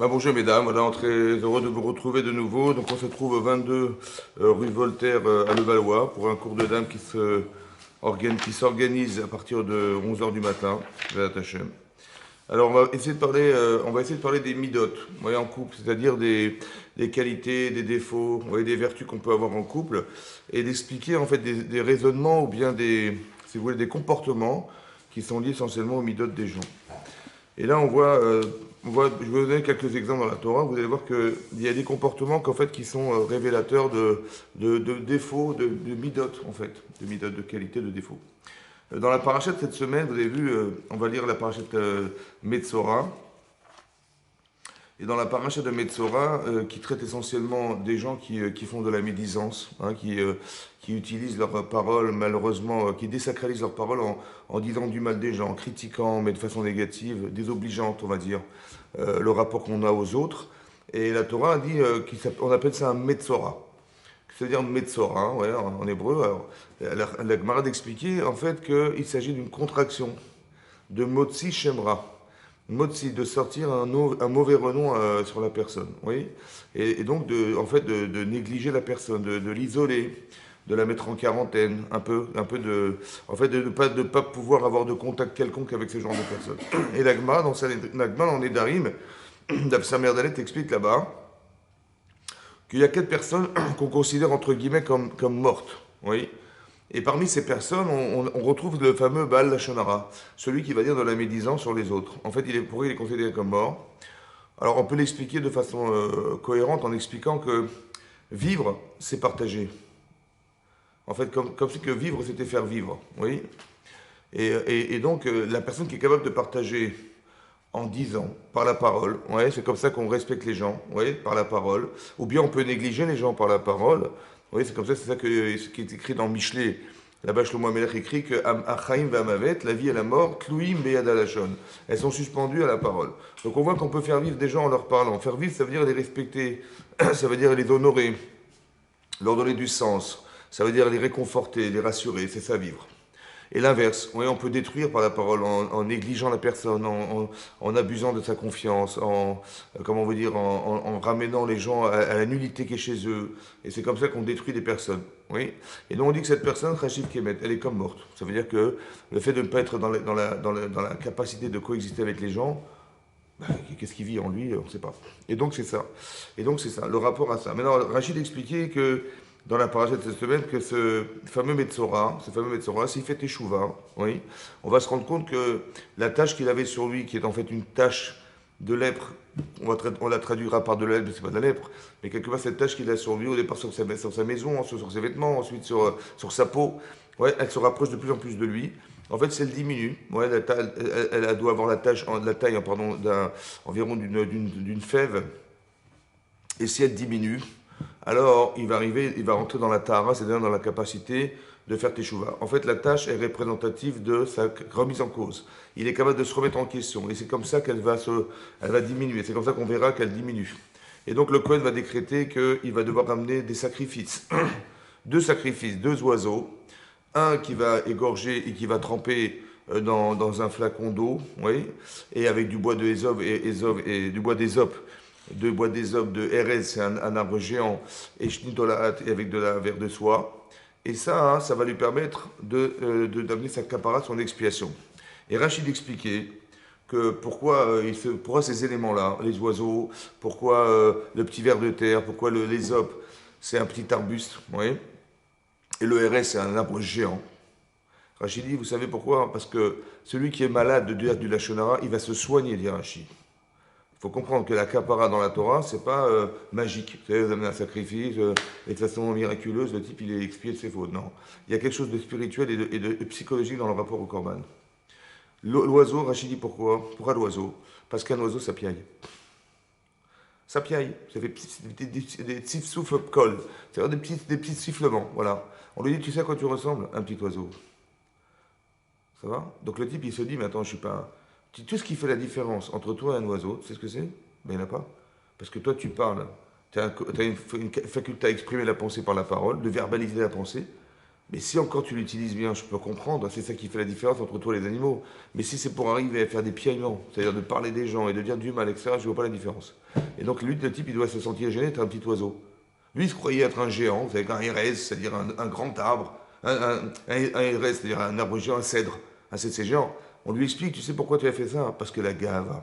Bonjour mesdames, voilà, très heureux de vous retrouver de nouveau. Donc on se trouve au 22 rue Voltaire à Levallois pour un cours de dames qui s'organise à partir de 11 heures du matin. Bezat Hashem. Alors on va essayer de parler des midotes, vous voyez, en couple, c'est-à-dire des qualités, des défauts, vous voyez, des vertus qu'on peut avoir en couple, et d'expliquer en fait des raisonnements ou bien si vous voulez, des comportements qui sont liés essentiellement aux midotes des gens. Et là, je vais vous donner quelques exemples dans la Torah. Vous allez voir qu'il y a des comportements qui sont révélateurs de défauts, de midot, en fait, de midot, de qualité, de défauts. Dans la paracha de cette semaine, vous avez vu, on va lire la paracha de Metzora. Et dans la paracha de Metzora, qui traite essentiellement des gens qui font de la médisance, hein, qui utilisent leurs paroles, malheureusement, qui désacralisent leurs paroles en disant du mal des gens, en critiquant, mais de façon négative, désobligeante, on va dire, le rapport qu'on a aux autres. Et la Torah dit qu'on appelle ça un Metzora. C'est-à-dire Metzora, hein, ouais, en hébreu. Alors, la Gemara d'expliquer, en fait, qu'il s'agit d'une contraction de Motzi Shemra. Motzi, de sortir un mauvais renom sur la personne, oui. Et donc, de négliger la personne, de l'isoler, de la mettre en quarantaine, en fait, de pas pouvoir avoir de contact quelconque avec ce genre de personnes. Et l'Agma, dans Nedarim, Daf Samer Dalet explique là-bas qu'il y a 4 personnes qu'on considère entre guillemets comme mortes, oui. Et parmi ces personnes, on retrouve le fameux Baal Lachonara, celui qui va dire de la médisance sur les autres. En fait, pourquoi il est considéré comme mort? Alors, on peut l'expliquer de façon cohérente en expliquant que vivre, c'est partager. En fait, comme si que vivre, c'était faire vivre. Oui. Et donc, la personne qui est capable de partager en disant, par la parole, ouais, c'est comme ça qu'on respecte les gens, ouais, par la parole. Ou bien on peut négliger les gens par la parole. Oui, c'est comme ça, c'est ça ce qui est écrit dans Michelet. Là-bas, Shlomo Amelech écrit que Achaim v'amavet, la vie et la mort, Tluim beyad halashon. Elles sont suspendues à la parole. Donc on voit qu'on peut faire vivre des gens en leur parlant. Faire vivre, ça veut dire les respecter, ça veut dire les honorer, leur donner du sens, ça veut dire les réconforter, les rassurer, c'est ça vivre. Et l'inverse, oui, on peut détruire par la parole en négligeant la personne, en abusant de sa confiance, comment on veut dire, en ramenant les gens à la nullité qui est chez eux. Et c'est comme ça qu'on détruit des personnes. Oui. Et donc on dit que cette personne, Rachid Kemet, elle est comme morte. Ça veut dire que le fait de ne pas être dans la capacité de coexister avec les gens, qu'est-ce qu'il vit en lui, on ne sait pas. Et donc c'est ça. Et donc c'est ça, le rapport à ça. Maintenant, Rachid expliquait que dans la paracha de cette semaine que ce fameux Metzora, s'il fait Teshuvah, oui, on va se rendre compte que la tâche qu'il avait sur lui, qui est en fait une tâche de lèpre, on la traduira par de la lèpre, mais c'est pas de la lèpre, mais quelque part cette tâche qu'il a sur lui, au départ sur sa maison, ensuite sur ses vêtements, ensuite sur sa peau, ouais, elle se rapproche de plus en plus de lui. En fait, si elle diminue, ouais, elle doit avoir la taille pardon, environ d'une fève, et si elle diminue, alors il va rentrer dans la Tahara, c'est-à-dire dans la capacité de faire Teshuvah. En fait, la tâche est représentative de sa remise en cause. Il est capable de se remettre en question, et c'est comme ça elle va diminuer, c'est comme ça qu'on verra qu'elle diminue. Et donc le Kohen va décréter qu'il va devoir ramener des sacrifices. 2 sacrifices, 2 oiseaux, un qui va égorger et qui va tremper dans un flacon d'eau, oui, et avec du bois de et du bois d'ésope, de Erez, c'est un arbre géant, et Shnitolat, et avec de la verre de soie. Et ça, hein, ça va lui permettre d'amener sa capara, son expiation. Et Rachid expliquait que pourquoi ces éléments-là, les oiseaux, pourquoi le petit ver de terre, pourquoi l'ésope, c'est un petit arbuste, oui, et le RS, c'est un arbre géant. Rachid dit, vous savez pourquoi? Parce que celui qui est malade de dire du Lachonara, il va se soigner, dit Rachid. Il faut comprendre que la capara dans la Torah, c'est pas magique. Vous savez, vous amenez un sacrifice, et de façon miraculeuse, le type, il est expié de ses fautes. Non. Il y a quelque chose de spirituel et de psychologique dans le rapport au korban. L'oiseau, Rachid dit pourquoi? Pourquoi l'oiseau? Parce qu'un oiseau, ça piaille. Ça piaille. Ça fait des petits souffles cols. C'est-à-dire des petits sifflements. Voilà. On lui dit, tu sais à quoi tu ressembles? Un petit oiseau. Ça va? Donc le type, il se dit, mais attends, je suis pas. Tout ce qui fait la différence entre toi et un oiseau, tu sais ce que c'est? Ben, il n'y en a pas. Parce que toi, tu parles. Tu as une faculté à exprimer la pensée par la parole, de verbaliser la pensée. Mais si encore tu l'utilises bien, je peux comprendre, c'est ça qui fait la différence entre toi et les animaux. Mais si c'est pour arriver à faire des piaillements, c'est-à-dire de parler des gens et de dire du mal, etc., je ne vois pas la différence. Et donc lui, le type, il doit se sentir gêné d'être un petit oiseau. Lui, il se croyait être un géant, avec un hérès, c'est-à-dire un grand arbre, un hérès, c'est-à-dire un arbre géant, un cèdre, c'est géant. On lui explique, tu sais pourquoi tu as fait ça? Parce que la gave.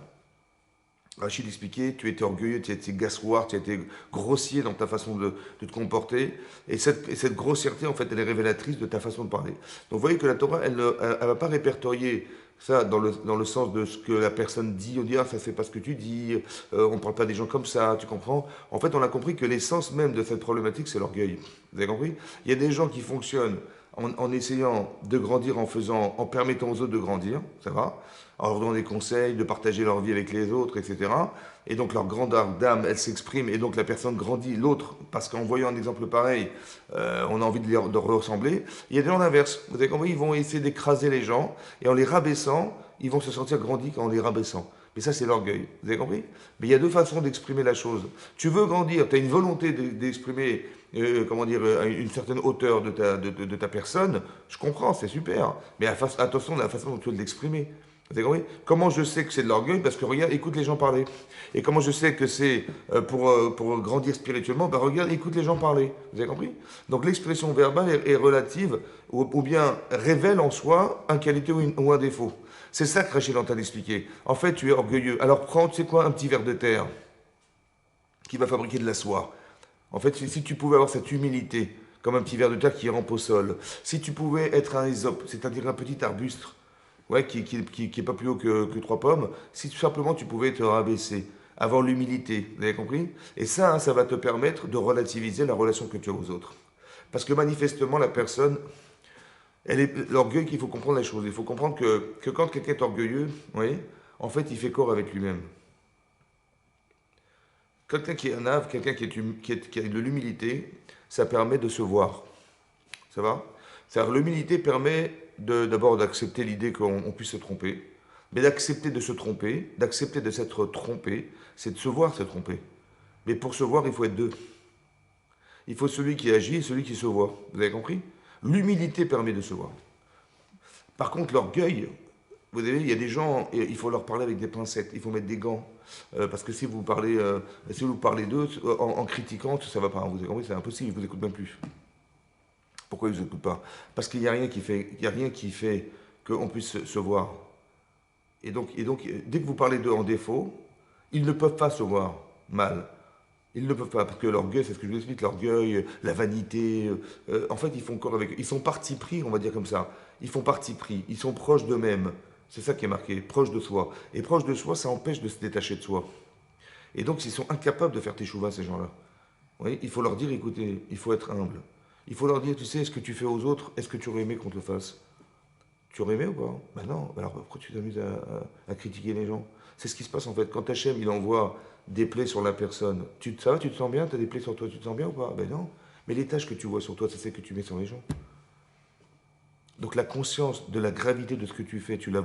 Rachid expliquait, tu étais orgueilleux, tu étais gassoir, tu étais grossier dans ta façon de te comporter. Et cette grossièreté, en fait, elle est révélatrice de ta façon de parler. Donc vous voyez que la Torah, elle ne va pas répertorier ça dans le sens de ce que la personne dit. On dit, ah, ça c'est pas ce que tu dis, on ne parle pas des gens comme ça, tu comprends? En fait, on a compris que l'essence même de cette problématique, c'est l'orgueil. Vous avez compris? Il y a des gens qui fonctionnent en essayant de grandir, en permettant aux autres de grandir, ça va, en leur donnant des conseils, de partager leur vie avec les autres, etc. Et donc leur grande dame, elle s'exprime, et donc la personne grandit, l'autre, parce qu'en voyant un exemple pareil, on a envie de leur ressembler. Il y a des gens l'inverse, vous avez compris, ils vont essayer d'écraser les gens, et en les rabaissant, ils vont se sentir grandis en les rabaissant. Mais ça, c'est l'orgueil, vous avez compris? Mais il y a deux façons d'exprimer la chose. Tu veux grandir, tu as une volonté d'exprimer comment dire, une certaine hauteur de ta personne, je comprends, c'est super. Mais attention à la façon dont tu veux l'exprimer. Vous avez compris? Comment je sais que c'est de l'orgueil? Parce que regarde, écoute les gens parler. Et comment je sais que c'est pour grandir spirituellement? Ben regarde, écoute les gens parler. Vous avez compris? Donc l'expression verbale est relative ou bien révèle en soi une qualité ou un défaut. C'est ça que Rachel est en train d'expliquer. En fait, tu es orgueilleux. Alors prends, tu sais quoi, un petit ver de terre qui va fabriquer de la soie. En fait, si tu pouvais avoir cette humilité, comme un petit ver de terre qui rampe au sol, si tu pouvais être un ésope, c'est-à-dire un petit arbuste, ouais, qui est pas plus haut que trois pommes, si tout simplement tu pouvais te rabaisser, avoir l'humilité, vous avez compris? Et ça, hein, ça va te permettre de relativiser la relation que tu as aux autres. Parce que manifestement, la personne, elle est l'orgueil qu'il faut comprendre la chose. Il faut comprendre que quand quelqu'un est orgueilleux, oui, en fait, il fait corps avec lui-même. Quelqu'un qui est un ave, quelqu'un qui a de l'humilité, ça permet de se voir. Ça va? C'est-à-dire l'humilité permet d'abord d'accepter l'idée qu'on puisse se tromper, mais d'accepter de se tromper, d'accepter de s'être trompé, c'est de se voir se tromper. Mais pour se voir, il faut être deux. Il faut celui qui agit et celui qui se voit. Vous avez compris? L'humilité permet de se voir. Par contre, l'orgueil, vous savez, il y a des gens, il faut leur parler avec des pincettes, il faut mettre des gants. Parce que si vous parlez d'eux en critiquant, ça ne va pas. Vous avez compris? C'est impossible, ils ne vous écoutent même plus. Pourquoi ils ne vous écoutent pas? Parce qu'il n'y a rien qui fait qu'on puisse se voir. Et donc, dès que vous parlez d'eux en défaut, ils ne peuvent pas se voir mal. Ils ne peuvent pas, parce que l'orgueil, c'est ce que je vous explique, l'orgueil, la vanité, en fait, ils font corps avec eux. Ils sont parti pris, on va dire comme ça. Ils font parti pris, ils sont proches d'eux-mêmes. C'est ça qui est marqué, proche de soi. Et proche de soi, ça empêche de se détacher de soi. Et donc, ils sont incapables de faire teshuva, ces gens-là. Vous voyez, il faut leur dire, écoutez, il faut être humble. Il faut leur dire, tu sais, ce que tu fais aux autres, est-ce que tu aurais aimé qu'on te le fasse? Tu aurais aimé ou pas? Ben non, alors pourquoi tu t'amuses à critiquer les gens? C'est ce qui se passe en fait. Quand Hachem, il envoie des plaies sur la personne, ça va, tu te sens bien? Tu as des plaies sur toi, tu te sens bien ou pas? Ben non. Mais les tâches que tu vois sur toi, c'est celles que tu mets sur les gens. Donc la conscience de la gravité de ce que tu fais, tu ne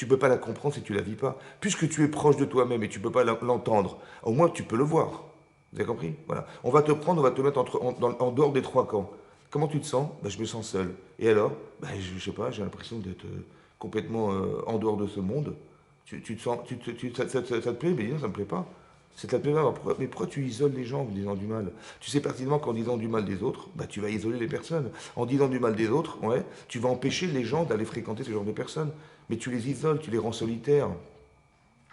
peux pas la comprendre si tu ne la vis pas. Puisque tu es proche de toi-même et tu ne peux pas l'entendre, au moins tu peux le voir. Vous avez compris? Voilà. On va te prendre, on va te mettre en dehors des trois camps. Comment tu te sens? Ben, je me sens seul. Et alors? Ben, je ne sais pas, j'ai l'impression d'être complètement en dehors de ce monde. Tu te sens, ça te plaît? Mais non, ça ne me plaît pas. Ça te plaît pas. Mais pourquoi tu isoles les gens en disant du mal? Tu sais pertinemment qu'en disant du mal des autres, bah, tu vas isoler les personnes. En disant du mal des autres, ouais, tu vas empêcher les gens d'aller fréquenter ce genre de personnes. Mais tu les isoles, tu les rends solitaires.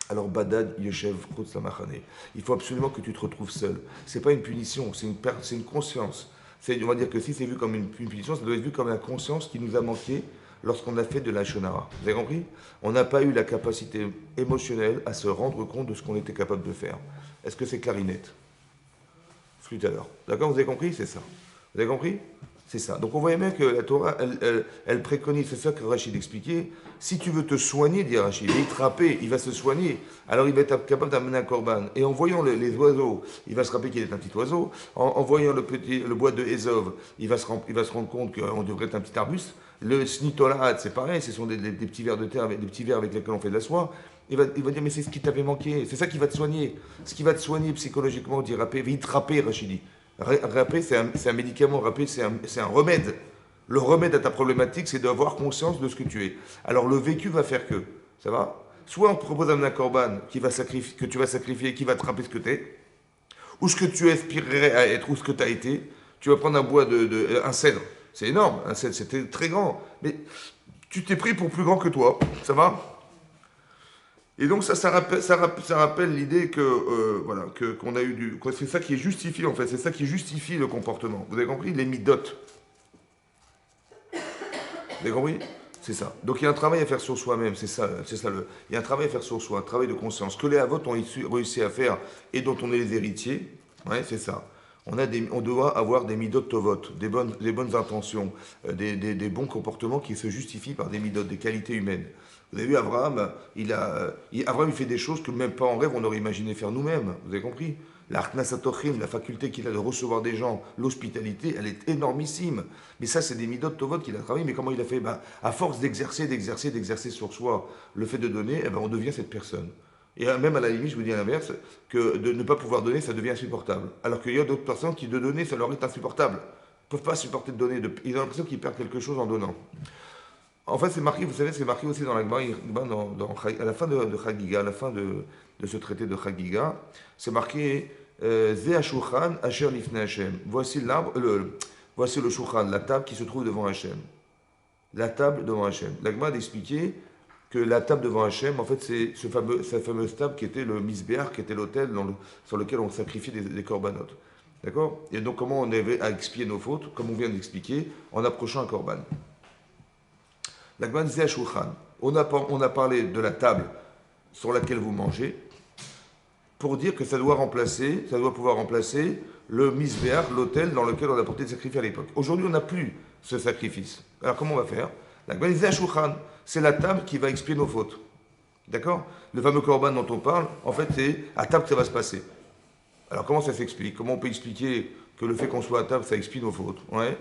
Alors Badad Yeshev Khutz Lamachane. Il faut absolument que tu te retrouves seul. C'est pas une punition, c'est une conscience. On va dire que si c'est vu comme une punition, ça doit être vu comme la conscience qui nous a manqué lorsqu'on a fait de la shonara. Vous avez compris? On n'a pas eu la capacité émotionnelle à se rendre compte de ce qu'on était capable de faire. Est-ce que c'est clarinette? Flûte alors. D'accord? Vous avez compris? C'est ça. Vous avez compris? C'est ça. Donc on voyait bien que la Torah, elle préconise, c'est ça que Rachid expliquait. Si tu veux te soigner, dit Rachid, il te rapper, il va se soigner. Alors il va être capable d'amener un korban. Et en voyant les oiseaux, il va se rappeler qu'il est un petit oiseau. En voyant le bois de Ézov, il va se rendre compte qu'on devrait être un petit arbuste. Le snitolat, c'est pareil, ce sont des petits vers de terre, des petits vers avec lesquels on fait de la soie. Il va dire, mais c'est ce qui t'avait manqué, c'est ça qui va te soigner. Ce qui va te soigner psychologiquement, dit rapper, vite rapper, Rachidi. Rapper, c'est un médicament, rapper, c'est un remède. Le remède à ta problématique, c'est d'avoir conscience de ce que tu es. Alors le vécu va faire que, ça va? Soit on te propose un corban que tu vas sacrifier, qui va te rappeler ce que tu es, ou ce que tu aspirerais à être, ou ce que tu as été. Tu vas prendre un bois un cèdre. C'est énorme, un cèdre, c'était très grand. Mais tu t'es pris pour plus grand que toi, ça va? Et donc ça rappelle l'idée que voilà qu'on a eu c'est ça qui justifie en fait, c'est ça qui justifie le comportement. Vous avez compris? Les midotes. Vous avez compris? C'est ça. Donc il y a un travail à faire sur soi-même, il y a un travail à faire sur soi, un travail de conscience que les avots ont réussi à faire et dont on est les héritiers. Ouais, c'est ça. On doit avoir des midot tovot, des bonnes intentions, des bons comportements qui se justifient par des midot, des qualités humaines. Vous avez vu, Abraham, Abraham, il fait des choses que même pas en rêve on aurait imaginé faire nous-mêmes. Vous avez compris? La faculté qu'il a de recevoir des gens, l'hospitalité, elle est énormissime. Mais ça, c'est des midot tovot qu'il a travaillé. Mais comment il a fait? À force d'exercer sur soi le fait de donner, on devient cette personne. Et même à la limite, je vous dis à l'inverse, que de ne pas pouvoir donner, ça devient insupportable. Alors qu'il y a d'autres personnes qui, de donner, ça leur est insupportable. Ils ne peuvent pas supporter de donner. Ils ont l'impression qu'ils perdent quelque chose en donnant. En fait, c'est marqué, vous savez, c'est marqué aussi dans la Gemara, à la fin de Chagiga, à la fin de ce traité de Chagiga, c'est marqué Ze Ashulchan Asher Lifnei Hashem. Voici le Shulchan, la table qui se trouve devant Hashem. La table devant Hashem. La Gemara a expliqué que la table devant Hachem, en fait, c'est cette fameuse table qui était le misbéar, qui était l'autel sur lequel on sacrifiait des corbanotes. D'accord? Et donc, comment on avait à expier nos fautes, comme on vient d'expliquer, en approchant un corban. La Gemara disait à Shulchan, on a parlé de la table sur laquelle vous mangez, pour dire que ça doit pouvoir remplacer le misbéar, l'autel dans lequel on a porté le sacrifice à l'époque. Aujourd'hui, on n'a plus ce sacrifice. Alors, comment on va faire? La Gemara disait à Shulchan, c'est la table qui va expier nos fautes. D'accord? Le fameux korban dont on parle, en fait, c'est à table que ça va se passer. Alors, comment ça s'explique? Comment on peut expliquer que le fait qu'on soit à table, ça expie nos fautes? Ouais.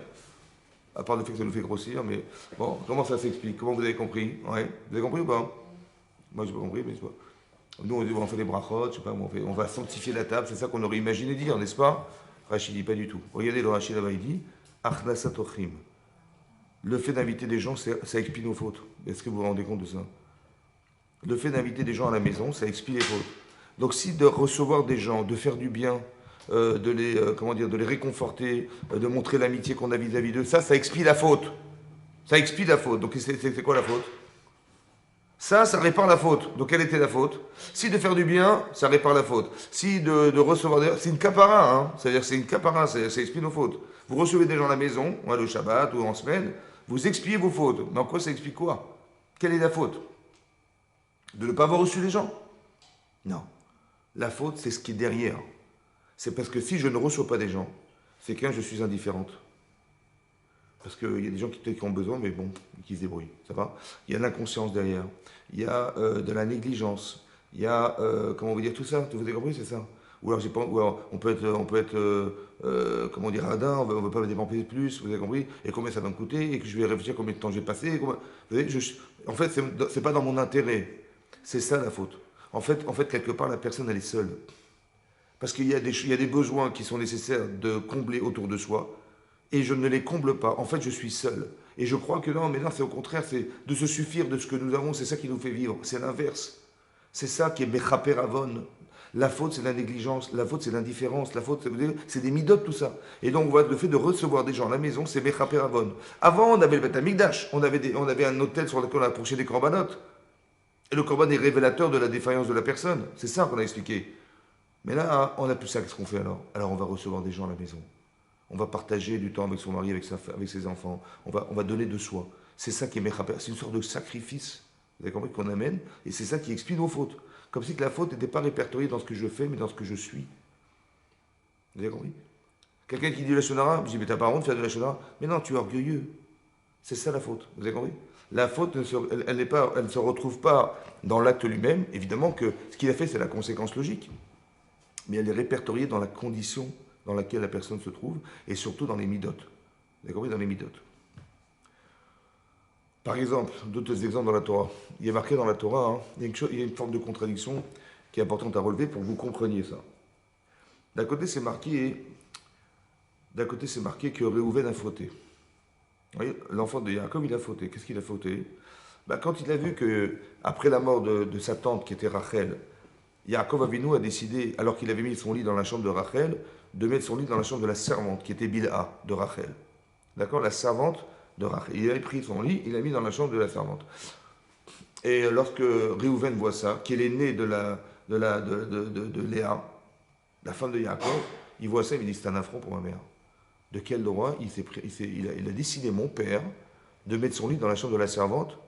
À part le fait que ça nous fait grossir, mais bon, comment ça s'explique? Comment vous avez compris? Ouais. Vous avez compris ou pas? Moi, j'ai pas compris, mais c'est pas. Nous, on fait des brachot, je sais pas, on va sanctifier la table, c'est ça qu'on aurait imaginé dire, n'est-ce pas? Rachid dit pas du tout. Regardez le Rachid là-bas, il dit Achnasatochim. Le fait d'inviter des gens, ça expie nos fautes. Est-ce que vous vous rendez compte de ça? Le fait d'inviter des gens à la maison, ça expie les fautes. Donc si de recevoir des gens, de faire du bien, de les réconforter, de montrer l'amitié qu'on a vis-à-vis d'eux, ça expie la faute. Ça expie la faute. Donc c'est quoi la faute? Ça répare la faute. Donc quelle était la faute? Si de faire du bien, ça répare la faute. Si de recevoir des gens, c'est une capara, hein. C'est-à-dire c'est une capara, ça expie nos fautes. Vous recevez des gens à la maison, le Shabbat ou en semaine, vous expiez vos fautes. Mais en quoi ça explique quoi? Quelle est la faute? De ne pas avoir reçu les gens? Non. La faute, c'est ce qui est derrière. C'est parce que si je ne reçois pas des gens, c'est que je suis indifférente. Parce qu'il y a des gens qui ont besoin, mais bon, qui se débrouillent. Ça va? Il y a de l'inconscience derrière. Il y a de la négligence. Il y a, comment on veut dire tout ça? Vous avez compris, c'est ça? Ou alors, on peut être comment dire, radin, on ne veut pas me dépenser plus, vous avez compris? Et combien ça va me coûter? Et que je vais réfléchir combien de temps j'ai passé? Vous savez, en fait, c'est pas dans mon intérêt. C'est ça la faute. En fait, quelque part, la personne, elle est seule. Parce qu'il y a des besoins qui sont nécessaires de combler autour de soi, et je ne les comble pas. En fait, je suis seul. Et je crois que non, mais non, c'est au contraire, c'est de se suffire de ce que nous avons, c'est ça qui nous fait vivre. C'est l'inverse. C'est ça qui est Mechaper Avon. La faute, c'est la négligence. La faute, c'est l'indifférence. La faute, c'est des midotes, tout ça. Et donc, le fait de recevoir des gens à la maison, c'est Mechaper Avon. Avant, on avait le Beth Amikdash. On avait un hôtel sur lequel on approchait des corbanotes. Et le corban est révélateur de la défaillance de la personne. C'est ça qu'on a expliqué. Mais là, on n'a plus ça. Qu'est-ce qu'on fait alors? Alors, on va recevoir des gens à la maison. On va partager du temps avec son mari, avec ses enfants. On va donner de soi. C'est ça qui est Mechaper. C'est une sorte de sacrifice, vous avez compris, qu'on amène. Et c'est ça qui explique nos fautes. Comme si que la faute n'était pas répertoriée dans ce que je fais, mais dans ce que je suis. Vous avez compris? Quelqu'un qui dit la shonara, je dis, mais t'as pas honte de faire de la shonara? Mais non, tu es orgueilleux. C'est ça la faute. Vous avez compris? La faute, elle ne se retrouve pas dans l'acte lui-même. Évidemment que ce qu'il a fait, c'est la conséquence logique. Mais elle est répertoriée dans la condition dans laquelle la personne se trouve, et surtout dans les midotes. Vous avez compris? Dans les midotes. Par exemple, d'autres exemples dans la Torah. Il y a marqué dans la Torah, hein, il y a une forme de contradiction qui est importante à relever pour que vous compreniez ça. D'un côté, c'est marqué que Réhouven a fauté. Vous voyez, l'enfant de Yaakov, il a fauté. Qu'est-ce qu'il a fauté? Ben, quand il a vu que, après la mort de sa tante qui était Rachel, Yaakov Avinu a décidé, alors qu'il avait mis son lit dans la chambre de Rachel, de mettre son lit dans la chambre de la servante, qui était Bilha, de Rachel. D'accord? La servante de Rachel. Il avait pris son lit, il l'a mis dans la chambre de la servante. Et lorsque Réhouven voit ça, qu'il est né de Léa, la femme de Yaakov, il voit ça, il dit c'est un affront pour ma mère. De quel droit il a décidé, mon père, de mettre son lit dans la chambre de la servante,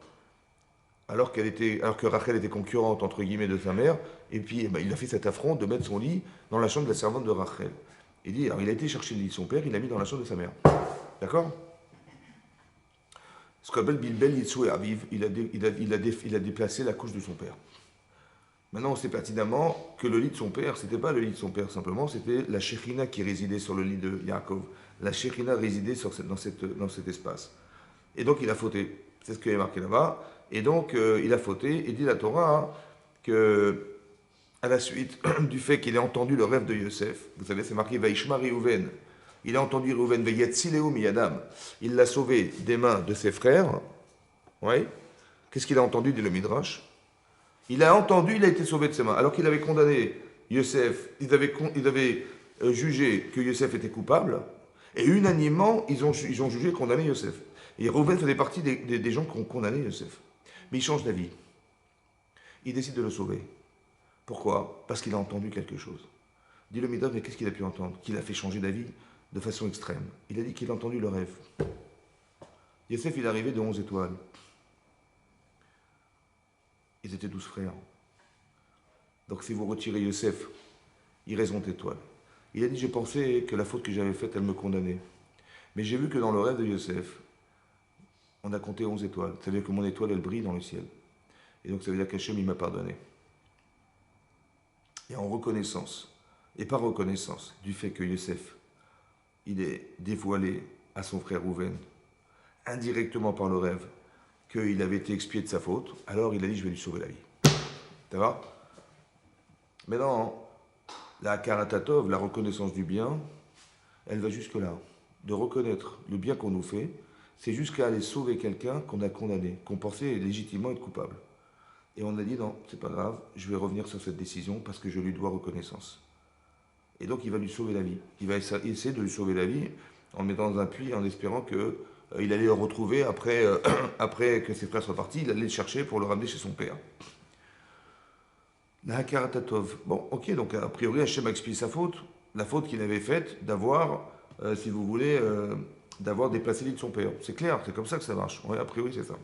alors que Rachel était concurrente, entre guillemets, de sa mère, et puis eh ben, il a fait cet affront de mettre son lit dans la chambre de la servante de Rachel. Il dit, alors il a été chercher le lit de son père, il l'a mis dans la chambre de sa mère. D'accord? Ce qu'on appelle Bilbel Yitzhou et Aviv, il a déplacé la couche de son père. Maintenant, on sait pertinemment que le lit de son père, c'était pas le lit de son père simplement, c'était la Shekhinah qui résidait sur le lit de Yaakov. La Shekhinah résidait dans cet espace. Et donc, il a fauté. C'est ce qui est marqué là-bas. Et donc, il a fauté, et dit la Torah hein, que, à la suite du fait qu'il ait entendu le rêve de Yosef, vous savez, c'est marqué Vaishma Reuven. Il a entendu Reuven, Veyatzileu miyadam. Il l'a sauvé des mains de ses frères. Ouais. Qu'est-ce qu'il a entendu, dit le Midrash? Il a entendu, il a été sauvé de ses mains. Alors qu'il avait condamné Yosef, ils avaient jugé que Yosef était coupable, et unanimement, ils ont jugé et condamné Yosef. Et Reuven faisait partie des gens qui ont condamné Yosef. Mais il change d'avis. Il décide de le sauver. Pourquoi? Parce qu'il a entendu quelque chose. Dit le Midrash, mais qu'est-ce qu'il a pu entendre? Qu'il a fait changer d'avis de façon extrême. Il a dit qu'il a entendu le rêve. Yosef, il est arrivé de 11 étoiles. Ils étaient 12 frères. Donc si vous retirez Yosef, il reste 11 étoiles. Il a dit, j'ai pensé que la faute que j'avais faite, elle me condamnait. Mais j'ai vu que dans le rêve de Yosef, on a compté 11 étoiles. Ça veut dire que mon étoile, elle brille dans le ciel. Et donc ça veut dire qu'Hachem, il m'a pardonné. Et en reconnaissance, et par reconnaissance du fait que Yosef, il est dévoilé à son frère Rouven, indirectement par le rêve, qu'il avait été expié de sa faute, alors il a dit, je vais lui sauver la vie. Ça va? Maintenant, la karatatov, la reconnaissance du bien, elle va jusque-là. De reconnaître le bien qu'on nous fait, c'est jusqu'à aller sauver quelqu'un qu'on a condamné, qu'on pensait légitimement être coupable. Et on a dit, non, c'est pas grave, je vais revenir sur cette décision parce que je lui dois reconnaissance. Et donc il va lui sauver la vie. Il va essayer de lui sauver la vie en le mettant dans un puits, en espérant que il allait le retrouver après que ses frères soient partis, il allait le chercher pour le ramener chez son père. La Hakaratatov. Bon, ok, donc a priori Hachem a expié sa faute, la faute qu'il avait faite d'avoir, si vous voulez, d'avoir déplacé l'île de son père. C'est clair, c'est comme ça que ça marche. Ouais, a priori c'est ça.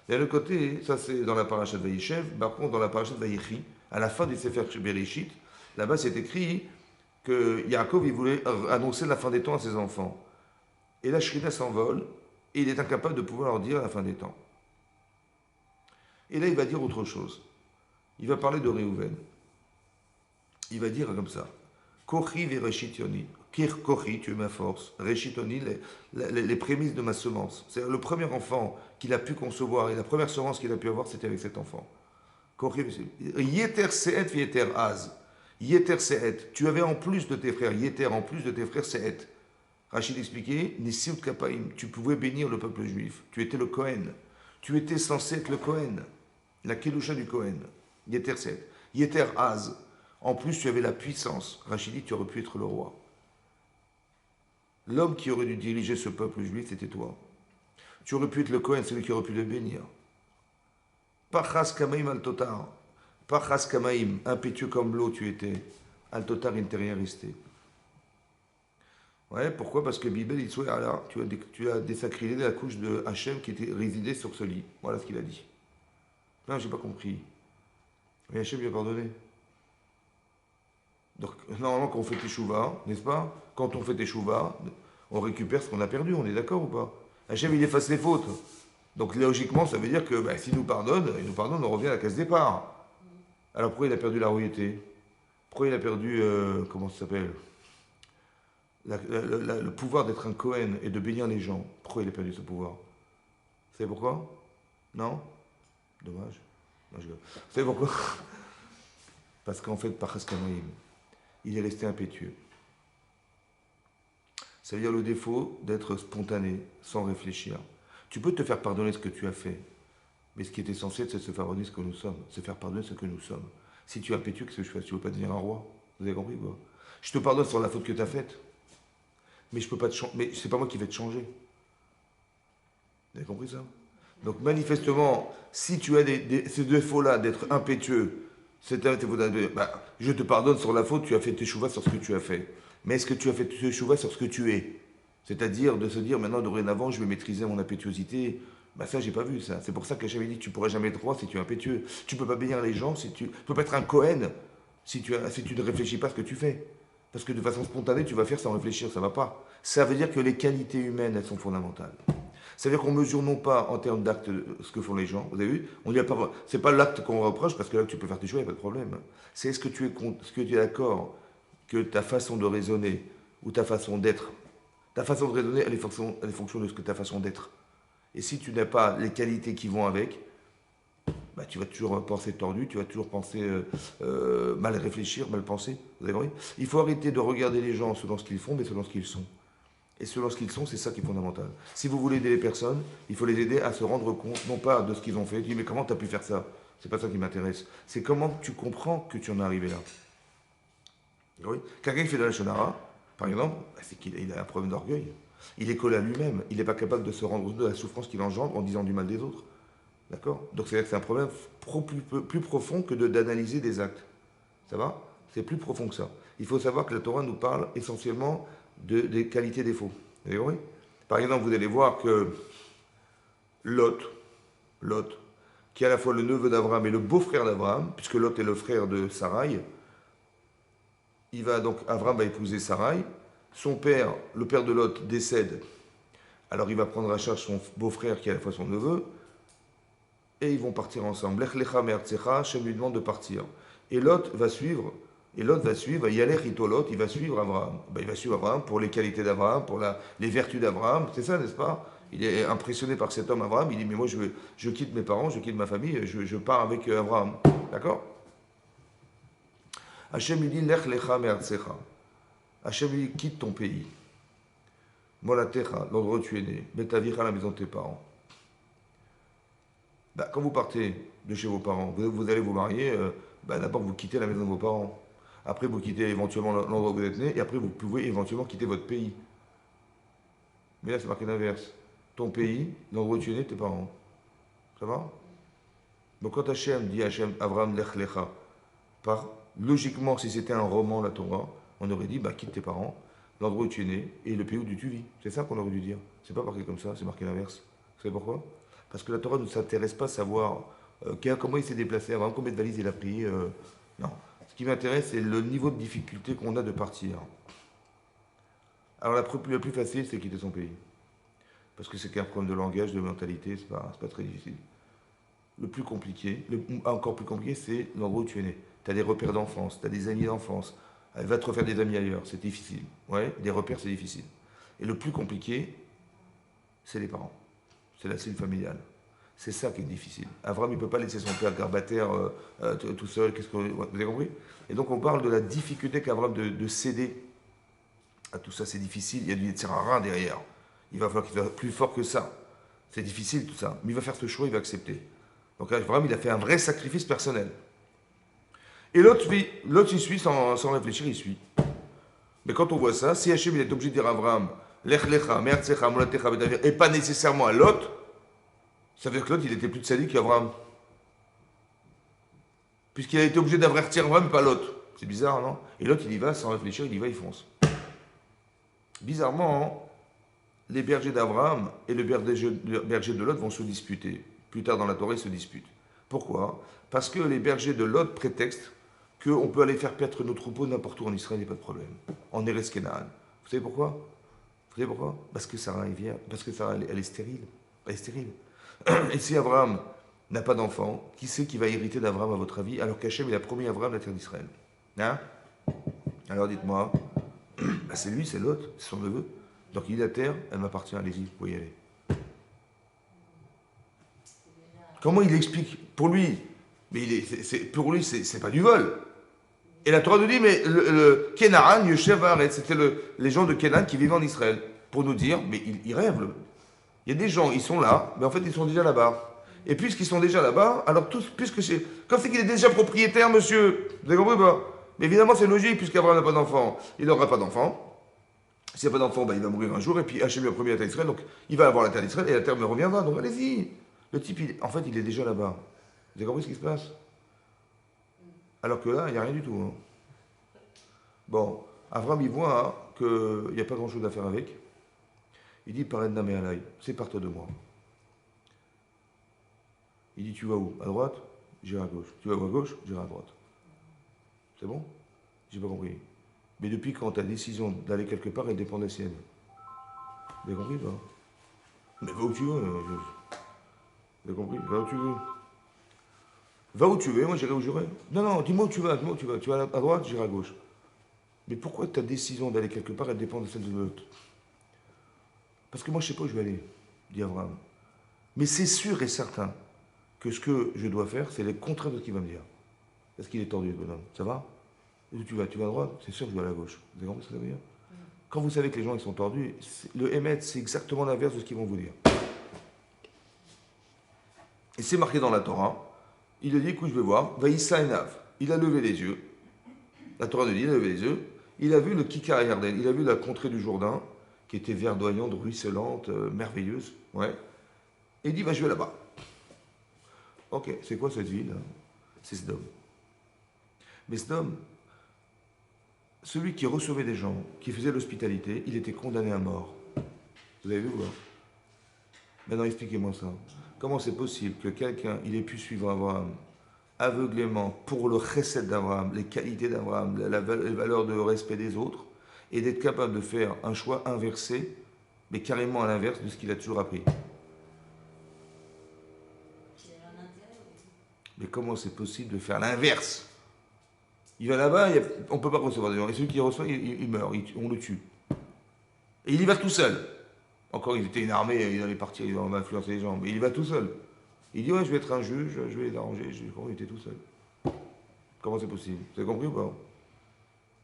Et à l'autre côté, ça c'est dans la paracha de Vayishev, par contre dans la paracha de Vayichi, à la fin du Sefer Bereshit, là-bas c'est écrit que Yaakov il voulait annoncer la fin des temps à ses enfants. Et la Shrina s'envole, et il est incapable de pouvoir leur dire la fin des temps. Et là il va dire autre chose. Il va parler de Réhouven. Il va dire comme ça. Kochi vereshitioni. Kir kochi, tu es ma force. Reshitoni, les prémices de ma semence. C'est le premier enfant qu'il a pu concevoir et la première semence qu'il a pu avoir, c'était avec cet enfant. Yeter seet yeter az. Yeter seet. Tu avais en plus de tes frères, Yeter, en plus de tes frères, seet. Rachid expliquait, Nisiut kapaim. Tu pouvais bénir le peuple juif. Tu étais le Kohen. Tu étais censé être le Kohen. La Kedusha du Kohen. Yeter seet. Yeter az. En plus, tu avais la puissance. Rachid dit, tu aurais pu être le roi. L'homme qui aurait dû diriger ce peuple juif, c'était toi. Tu aurais pu être le Kohen, celui qui aurait pu le bénir. Pachas kamaim al totar. Pachas kamaim, impétueux comme l'eau tu étais. Al totar, il ne t'est rien resté. Ouais, pourquoi? Parce que Bibel, il souhaite, alors, tu as désacralisé la couche de Hachem qui était résidée sur ce lit. Voilà ce qu'il a dit. Non, j'ai pas compris. Mais Hachem lui a pardonné. Donc, normalement, quand on fait Teshuvah, n'est-ce pas? Quand on fait Teshuvah, on récupère ce qu'on a perdu, on est d'accord ou pas? Hachem, il efface les fautes. Donc, logiquement, ça veut dire que s'il nous pardonne, on revient à la case départ. Alors, pourquoi il a perdu la royauté? Pourquoi il a perdu, comment ça s'appelle? Le pouvoir d'être un Cohen et de bénir les gens. Pourquoi il a perdu ce pouvoir? Vous savez pourquoi? Non? Dommage. Non, vous savez pourquoi? Parce qu'en fait, par Kamaïm, il est resté impétueux. Ça veut dire le défaut d'être spontané, sans réfléchir. Tu peux te faire pardonner ce que tu as fait. Mais ce qui est essentiel, c'est de se faire pardonner ce que nous sommes. Se faire pardonner ce que nous sommes. Si tu es impétueux, qu'est-ce que je fais? Tu ne veux pas devenir un roi? Vous avez compris quoi? Je te pardonne sur la faute que tu as faite. Mais je peux pas te changer. Mais c'est pas moi qui vais te changer. Vous avez compris ça? Donc manifestement, si tu as ces défauts-là d'être impétueux, je te pardonne sur la faute, tu as fait tes chouvas sur ce que tu as fait. Mais est-ce que tu as fait tes chouvas sur ce que tu es? C'est-à-dire de se dire maintenant, dorénavant, je vais maîtriser mon impétuosité. Ça, j'ai pas vu ça. C'est pour ça que j'avais dit, tu pourrais jamais être roi si tu es impétueux. Tu peux pas bénir les gens si tu peux pas être un Cohen si tu ne réfléchis pas à ce que tu fais. Parce que de façon spontanée, tu vas faire sans réfléchir, ça va pas. Ça veut dire que les qualités humaines, elles sont fondamentales. Ça veut dire qu'on ne mesure non pas en termes d'actes ce que font les gens. Vous avez vu? C'est pas l'acte qu'on reproche, parce que là, tu peux faire tes choix, il n'y a pas de problème. C'est est-ce que tu es d'accord que ta façon de raisonner ou ta façon d'être, ta façon de raisonner, elle est fonction de ce que ta façon d'être. Et si tu n'as pas les qualités qui vont avec, tu vas toujours penser tordu, tu vas toujours penser mal réfléchir, mal penser. Vous avez compris? Il faut arrêter de regarder les gens selon ce qu'ils font, mais selon ce qu'ils sont. Et selon ce qu'ils sont, c'est ça qui est fondamental. Si vous voulez aider les personnes, il faut les aider à se rendre compte, non pas de ce qu'ils ont fait. Tu dis, mais comment tu as pu faire ça? C'est pas ça qui m'intéresse. C'est comment tu comprends que tu en es arrivé là. Oui. Quelqu'un qui fait de la shonara, par exemple, c'est qu'il a un problème d'orgueil. Il est collé à lui-même. Il n'est pas capable de se rendre compte de la souffrance qu'il engendre en disant du mal des autres. D'accord? Donc c'est-à-dire que c'est un problème plus profond que d'analyser des actes. Ça va? C'est plus profond que ça. Il faut savoir que la Torah nous parle essentiellement des qualités défauts. Vous avez compris? Par exemple, vous allez voir que Lot, qui est à la fois le neveu d'Abraham et le beau-frère d'Abraham, puisque Lot est le frère de Sarai, Abraham va épouser Sarai, son père, le père de Lot, décède, alors il va prendre à charge son beau-frère qui est à la fois son neveu, et ils vont partir ensemble. Lech lecha me'artzecha, Hashem lui demande de partir. Et Lot va suivre, Yalech ito Lot, il va suivre Abraham. Il va suivre Abraham pour les qualités d'Abraham, pour les vertus d'Abraham, c'est ça, n'est-ce pas? Il est impressionné par cet homme Abraham, il dit, mais moi je quitte mes parents, je quitte ma famille, je pars avec Abraham. D'accord? Hashem lui dit, Lech lecha me'artzecha. Hashem lui dit, quitte ton pays. Molatecha, l'endroit où tu es né. Betavicha, la maison de tes parents. Quand vous partez de chez vos parents, vous allez vous marier, d'abord vous quittez la maison de vos parents. Après vous quittez éventuellement l'endroit où vous êtes né, et après vous pouvez éventuellement quitter votre pays. Mais là c'est marqué l'inverse. Ton pays, l'endroit où tu es né, tes parents. Ça va? Donc quand Hachem dit Avraham lech lecha, logiquement si c'était un roman la Torah, on aurait dit quitte tes parents, l'endroit où tu es né et le pays où tu vis. C'est ça qu'on aurait dû dire. C'est pas marqué comme ça, c'est marqué l'inverse. Vous savez pourquoi? Parce que la Torah ne s'intéresse pas à savoir comment il s'est déplacé, avant combien de valises il a pris. Non. Ce qui m'intéresse, c'est le niveau de difficulté qu'on a de partir. Alors la plus facile, c'est quitter son pays. Parce que c'est qu'un problème de langage, de mentalité, c'est pas très difficile. Le plus compliqué, encore plus compliqué, c'est l'endroit où tu es né. Tu as des repères d'enfance, tu as des amis d'enfance. Va te refaire des amis ailleurs, c'est difficile. Ouais, des repères, c'est difficile. Et le plus compliqué, c'est les parents. C'est la cellule familiale. C'est ça qui est difficile. Abraham, il ne peut pas laisser son père grabataire tout seul. Vous avez compris? Et donc, on parle de la difficulté qu'Abraham de céder à tout ça. C'est difficile. Il y a du Yetzirara derrière. Il va falloir qu'il soit plus fort que ça. C'est difficile tout ça. Mais il va faire ce choix, il va accepter. Donc, Abraham, il a fait un vrai sacrifice personnel. Et l'autre, il suit sans réfléchir, il suit. Mais quand on voit ça, si Hachem il est obligé de dire à Abraham, Lech lecha, me'artzecha, molatecha, betavir, et pas nécessairement à Lot, ça veut dire que Lot, il était plus de sadique qu'Abraham. Puisqu'il a été obligé d'avertir Abraham, pas Lot. C'est bizarre, non? Et Lot, il y va sans réfléchir, il y va, il fonce. Bizarrement, les bergers d'Abraham et le berger de Lot vont se disputer. Plus tard dans la Torah, ils se disputent. Pourquoi? Parce que les bergers de Lot prétextent qu'on peut aller faire paître nos troupeaux n'importe où en Israël, il n'y a pas de problème. En Eretz Kenaan. Vous savez pourquoi? Vous savez pourquoi? Parce que Sarah est vierge, parce que Sarah elle est stérile. Elle est stérile. Et si Abraham n'a pas d'enfant, qui c'est qui va hériter d'Abraham à votre avis, alors qu'Hachem il a promis à Abraham la terre d'Israël? Hein? Alors dites-moi, c'est lui, c'est l'autre, c'est son neveu. Donc il dit la terre, elle m'appartient, allez-y, vous pouvez y aller. Comment il explique? Pour lui, mais pour lui, c'est pas du vol. Et la Torah nous dit, mais le Kenaan, Yoshev Haaretz, c'était les gens de Kenaan qui vivaient en Israël. Pour nous dire, mais il rêve. Il y a des gens, ils sont là, mais en fait, ils sont déjà là-bas. Et puisqu'ils sont déjà là-bas, alors tous, puisque c'est. Comme c'est qu'il est déjà propriétaire, monsieur. Vous avez compris ou pas? Mais évidemment, c'est logique, puisqu'Abraham n'a pas d'enfant, il n'aura pas d'enfant. S'il n'y a pas d'enfant, bah, il va mourir un jour, et puis Hachem lui a promis la terre d'Israël, donc il va avoir la terre d'Israël, et la terre me reviendra, donc allez-y. Le type, en fait, il est déjà là-bas. Vous avez compris ce qui se passe? Alors que là, il n'y a rien du tout. Hein. Bon, Abraham, il voit qu'il n'y a pas grand-chose à faire avec. Il dit, Paredna me alay, sépare-toi de moi. Il dit, tu vas où? À droite? J'irai à gauche. Tu vas où à gauche? J'irai à droite. C'est bon? J'ai pas compris. Mais depuis quand ta décision d'aller quelque part, elle dépend de la sienne. Vous avez compris, pas? Mais va où tu veux. Vous avez compris? Va où tu veux. Va où tu veux, moi j'irai où j'irai. Non, non, dis-moi où tu vas, dis-moi où tu vas. Tu vas à droite, j'irai à gauche. Mais pourquoi ta décision d'aller quelque part, elle dépend de celle de l'autre? Parce que moi, je sais pas où je vais aller, dit Abraham. Mais c'est sûr et certain que ce que je dois faire, c'est les contraires de ce qu'il va me dire. Parce qu'il est tordu, ce bonhomme. Ça va? Et où tu vas? Tu vas à droite? C'est sûr que je vais à la gauche. Vous avez compris ce que ça veut dire? Quand vous savez que les gens ils sont tordus, le émet, c'est exactement l'inverse de ce qu'ils vont vous dire. Et c'est marqué dans la Torah. Il a dit, écoute, je vais voir. Vaïssa Enav. Il a levé les yeux. La Torah nous dit, il a levé les yeux. Il a vu le Kikar Yarden. Il a vu la contrée du Jourdain, qui était verdoyante, ruisselante, merveilleuse. Ouais. Et il dit, je vais là-bas. Ok, c'est quoi cette ville? C'est Sdom. Mais Sdom, celui qui recevait des gens, qui faisait l'hospitalité, il était condamné à mort. Vous avez vu ou pas? Maintenant, expliquez-moi ça. Comment c'est possible que quelqu'un, il ait pu suivre Abraham aveuglément pour le chesed d'Abraham, les qualités d'Abraham, les valeurs de respect des autres, et d'être capable de faire un choix inversé, mais carrément à l'inverse de ce qu'il a toujours appris? Mais comment c'est possible de faire l'inverse? Il va là-bas, on ne peut pas recevoir des gens. Et celui qui reçoit, il meurt, on le tue. Et il y va tout seul. Encore, il était une armée, il allait partir, il va influencer les gens. Mais il y va tout seul. Il dit, ouais, je vais être un juge, je vais les arranger. Je dis, comment il était tout seul? Comment c'est possible? Vous avez compris ou pas?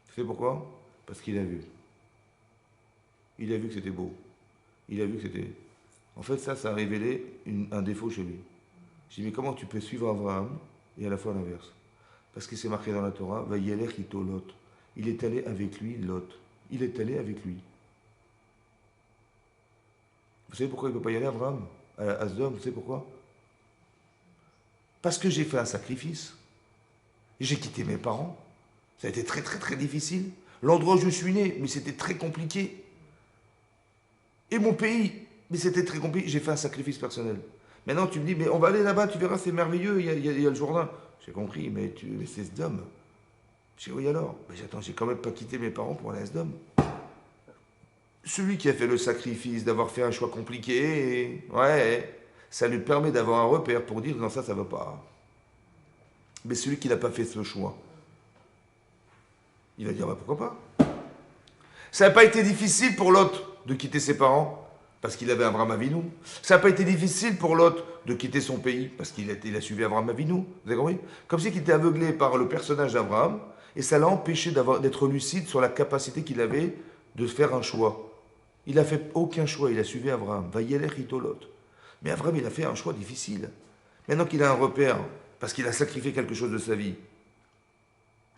Tu sais pourquoi? Parce qu'il a vu. Il a vu que c'était beau. Il a vu que c'était... En fait, ça a révélé un défaut chez lui. Je dis, mais comment tu peux suivre Abraham et à la fois l'inverse? Parce que c'est marqué dans la Torah, Vayeler Ito Lot. Il est allé avec lui, Lot. Il est allé avec lui. Vous savez pourquoi il ne peut pas y aller, Abraham? À Sodome, vous savez pourquoi? Parce que j'ai fait un sacrifice. J'ai quitté mes parents. Ça a été très très très difficile. L'endroit où je suis né, mais c'était très compliqué. Et mon pays, mais c'était très compliqué. J'ai fait un sacrifice personnel. Maintenant, tu me dis, mais on va aller là-bas, tu verras, c'est merveilleux, il y a le Jourdain. J'ai compris, mais c'est Sodome. Je dis, oui alors. Mais attends, j'ai quand même pas quitté mes parents pour aller à Sodome. Celui qui a fait le sacrifice d'avoir fait un choix compliqué, ouais, ça lui permet d'avoir un repère pour dire, non, ça va pas. Mais celui qui n'a pas fait ce choix, il va dire, bah, pourquoi pas? Ça n'a pas été difficile pour Lot de quitter ses parents, parce qu'il avait Abraham Avinu. Ça n'a pas été difficile pour Lot de quitter son pays, parce qu'il a suivi Abraham Avinu. Vous avez compris? Comme si il était aveuglé par le personnage d'Abraham, et ça l'a empêché d'être lucide sur la capacité qu'il avait de faire un choix. Il n'a fait aucun choix, il a suivi Abraham. Vayeler Hitolot. Mais Abraham, il a fait un choix difficile. Maintenant qu'il a un repère, parce qu'il a sacrifié quelque chose de sa vie,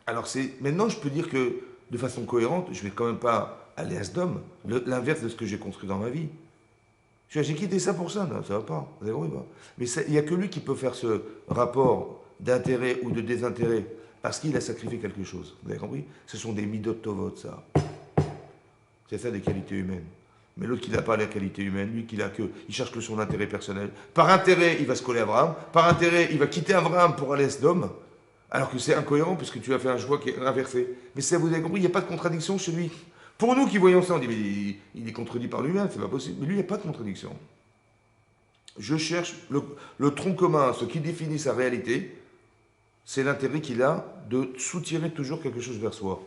alors maintenant je peux dire que, de façon cohérente, je ne vais quand même pas aller à Sodome, l'inverse de ce que j'ai construit dans ma vie. J'ai quitté ça pour ça, non, ça ne va pas. Vous avez compris pas? Mais il n'y a que lui qui peut faire ce rapport d'intérêt ou de désintérêt, parce qu'il a sacrifié quelque chose. Vous avez compris? Ce sont des midot tovot, ça. C'est ça, des qualités humaines. Mais l'autre qui n'a pas la qualité humaine, lui il cherche que son intérêt personnel. Par intérêt, il va se coller à Abraham. Par intérêt, il va quitter Abraham pour aller à Sodome. Alors que c'est incohérent puisque tu as fait un choix qui est inversé. Mais ça, vous avez compris, il n'y a pas de contradiction chez lui. Pour nous qui voyons ça, on dit, mais il est contredit par lui-même, c'est pas possible. Mais lui, il n'y a pas de contradiction. Je cherche le tronc commun, ce qui définit sa réalité, c'est l'intérêt qu'il a de soutirer toujours quelque chose vers soi.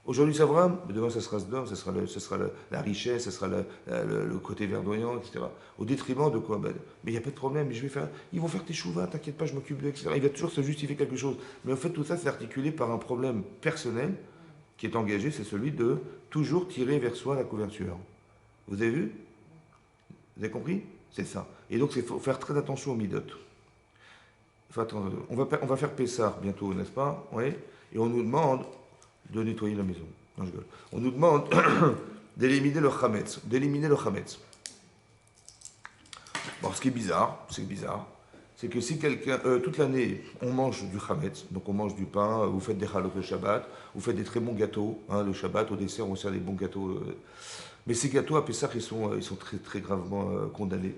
Aujourd'hui, c'est Abraham, mais demain, ça sera Sodome, ça sera la richesse, ça sera le côté verdoyant, etc. Au détriment de quoi? Mais il n'y a pas de problème, ils vont faire tes chouvas, t'inquiète pas, je m'occupe d'eux, etc. Il va toujours se justifier quelque chose. Mais en fait, tout ça, c'est articulé par un problème personnel qui est engagé, c'est celui de toujours tirer vers soi la couverture. Vous avez vu? Vous avez compris? C'est ça. Et donc, il faut faire très attention aux midot. On va faire Pessah bientôt, n'est-ce pas? Oui. Et on nous demande de nettoyer la maison. Non, je gueule. On nous demande d'éliminer le chametz. D'éliminer le chametz. Bon, ce qui est bizarre, c'est que si quelqu'un, toute l'année, on mange du chametz, donc on mange du pain, vous faites des chalot le Shabbat, vous faites des très bons gâteaux, hein, le Shabbat, au dessert, on sert des bons gâteaux. Mais ces gâteaux à Pessah, ils sont très, très gravement condamnés.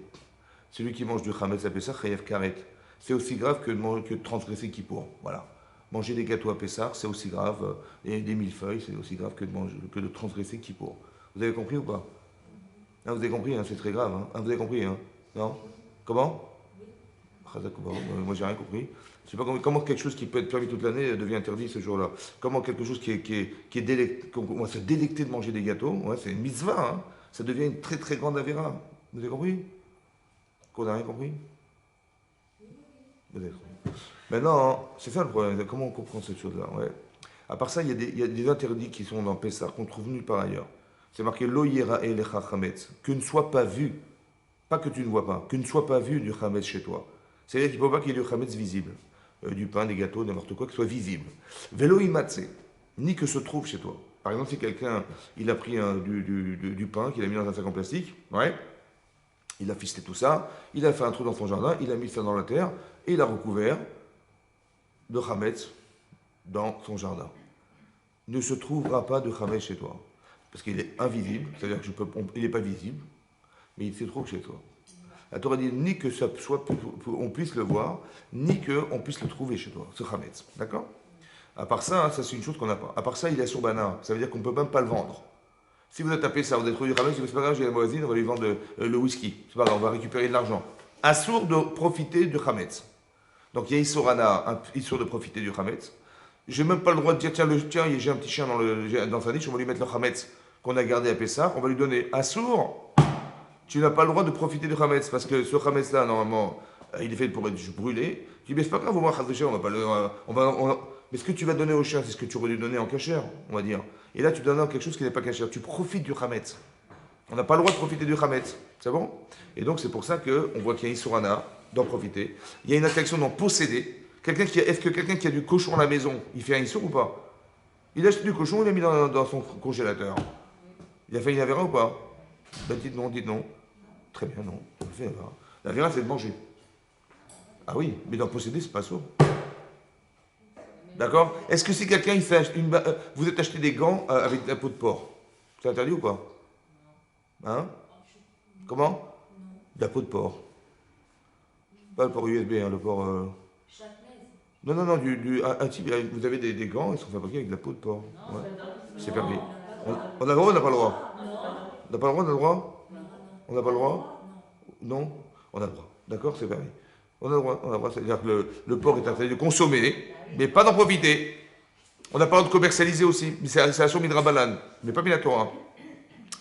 Celui qui mange du chametz à Pessah, chayav karet. C'est aussi grave que de transgresser Kippour. Voilà. Manger des gâteaux à Pessah, c'est aussi grave, et des millefeuilles, c'est aussi grave que de transgresser Kippour. Vous avez compris ou pas? Ah, vous avez compris, hein, c'est très grave. Hein. Ah, vous avez compris, hein? Non? Comment? Moi, j'ai rien compris. Je sais pas comment quelque chose qui peut être permis toute l'année devient interdit ce jour-là. Comment quelque chose qui est délecté, on va se délecter de manger des gâteaux, ouais, c'est une mitzvah, hein. Ça devient une très très grande avéra. Vous avez compris? Qu'on n'a rien compris? Peut-être. Maintenant, c'est ça le problème. Comment on comprend cette chose-là? Ouais. À part ça, il y a des interdits qui sont dans Pessah qu'on trouve nulle part ailleurs. C'est marqué Lo yera elecha chametz, que ne soit pas vu, pas que tu ne vois pas, que ne soit pas vu du chametz chez toi. C'est-à-dire qu'il ne faut pas qu'il y ait du chametz visible, du pain, des gâteaux, n'importe quoi, qui soit visible. Velo imatse, ni que se trouve chez toi. Par exemple, si quelqu'un il a pris du pain qu'il a mis dans un sac en plastique, ouais, il a fisté tout ça, il a fait un trou dans son jardin, il a mis ça dans la terre et il a recouvert de chametz dans son jardin. Ne se trouvera pas de chametz chez toi. Parce qu'il est invisible, c'est-à-dire qu'il n'est pas visible, mais il se trouve chez toi. La Torah dit ni que ça soit, on puisse le voir, ni qu'on puisse le trouver chez toi, ce chametz. D'accord? À part ça, hein, ça c'est une chose qu'on n'a pas. À part ça, il est sur banane. Ça veut dire qu'on ne peut même pas le vendre. Si vous êtes tapé ça, vous êtes trouvé du chametz, c'est pas grave, j'ai la voisine, on va lui vendre le whisky. C'est pas grave, on va récupérer de l'argent. Assour de profiter du chametz. Donc il y a Issorana, Issur de profiter du chametz. J'ai même pas le droit de dire tiens, j'ai un petit chien dans sa niche, on va lui mettre le chametz qu'on a gardé à Pessah, on va lui donner Assour. Tu n'as pas le droit de profiter du chametz parce que ce chametz là normalement il est fait pour être brûlé. Tu dis mais c'est pas grave, au moins on va pas le, mais ce que tu vas donner au chien, c'est ce que tu aurais dû donner en cachère, on va dire. Et là tu donnes quelque chose qui n'est pas cachère. Tu profites du chametz. On n'a pas le droit de profiter du chametz, c'est bon? Et donc c'est pour ça qu'on voit qu'il y a Issourana d'en profiter. Il y a une interdiction d'en posséder. Est-ce que quelqu'un qui a du cochon à la maison, il fait un Issour ou pas? Il a acheté du cochon, il l'a mis dans son congélateur. Il a fait une avéra ou pas? Ben dites non. Très bien, non. La avéra, c'est de manger. Ah oui, mais d'en posséder, c'est pas ça. D'accord? Est-ce que si quelqu'un, il fait vous êtes acheté des gants avec de la peau de porc, c'est interdit ou pas? Hein? Comment? De la peau de porc. Pas le porc USB, hein, le porc. Non, un type, vous avez des gants, ils sont fabriqués avec de la peau de porc. Ouais. C'est permis. On a le droit ou on n'a pas le droit? On n'a pas le droit, on a le droit? On n'a pas le droit? Non? On a le droit. D'accord? C'est permis. On a le droit. C'est-à-dire que le porc est interdit de consommer, mais pas d'en profiter. On n'a pas le droit de commercialiser aussi. Mais c'est la source midrabalan, mais pas Minatora.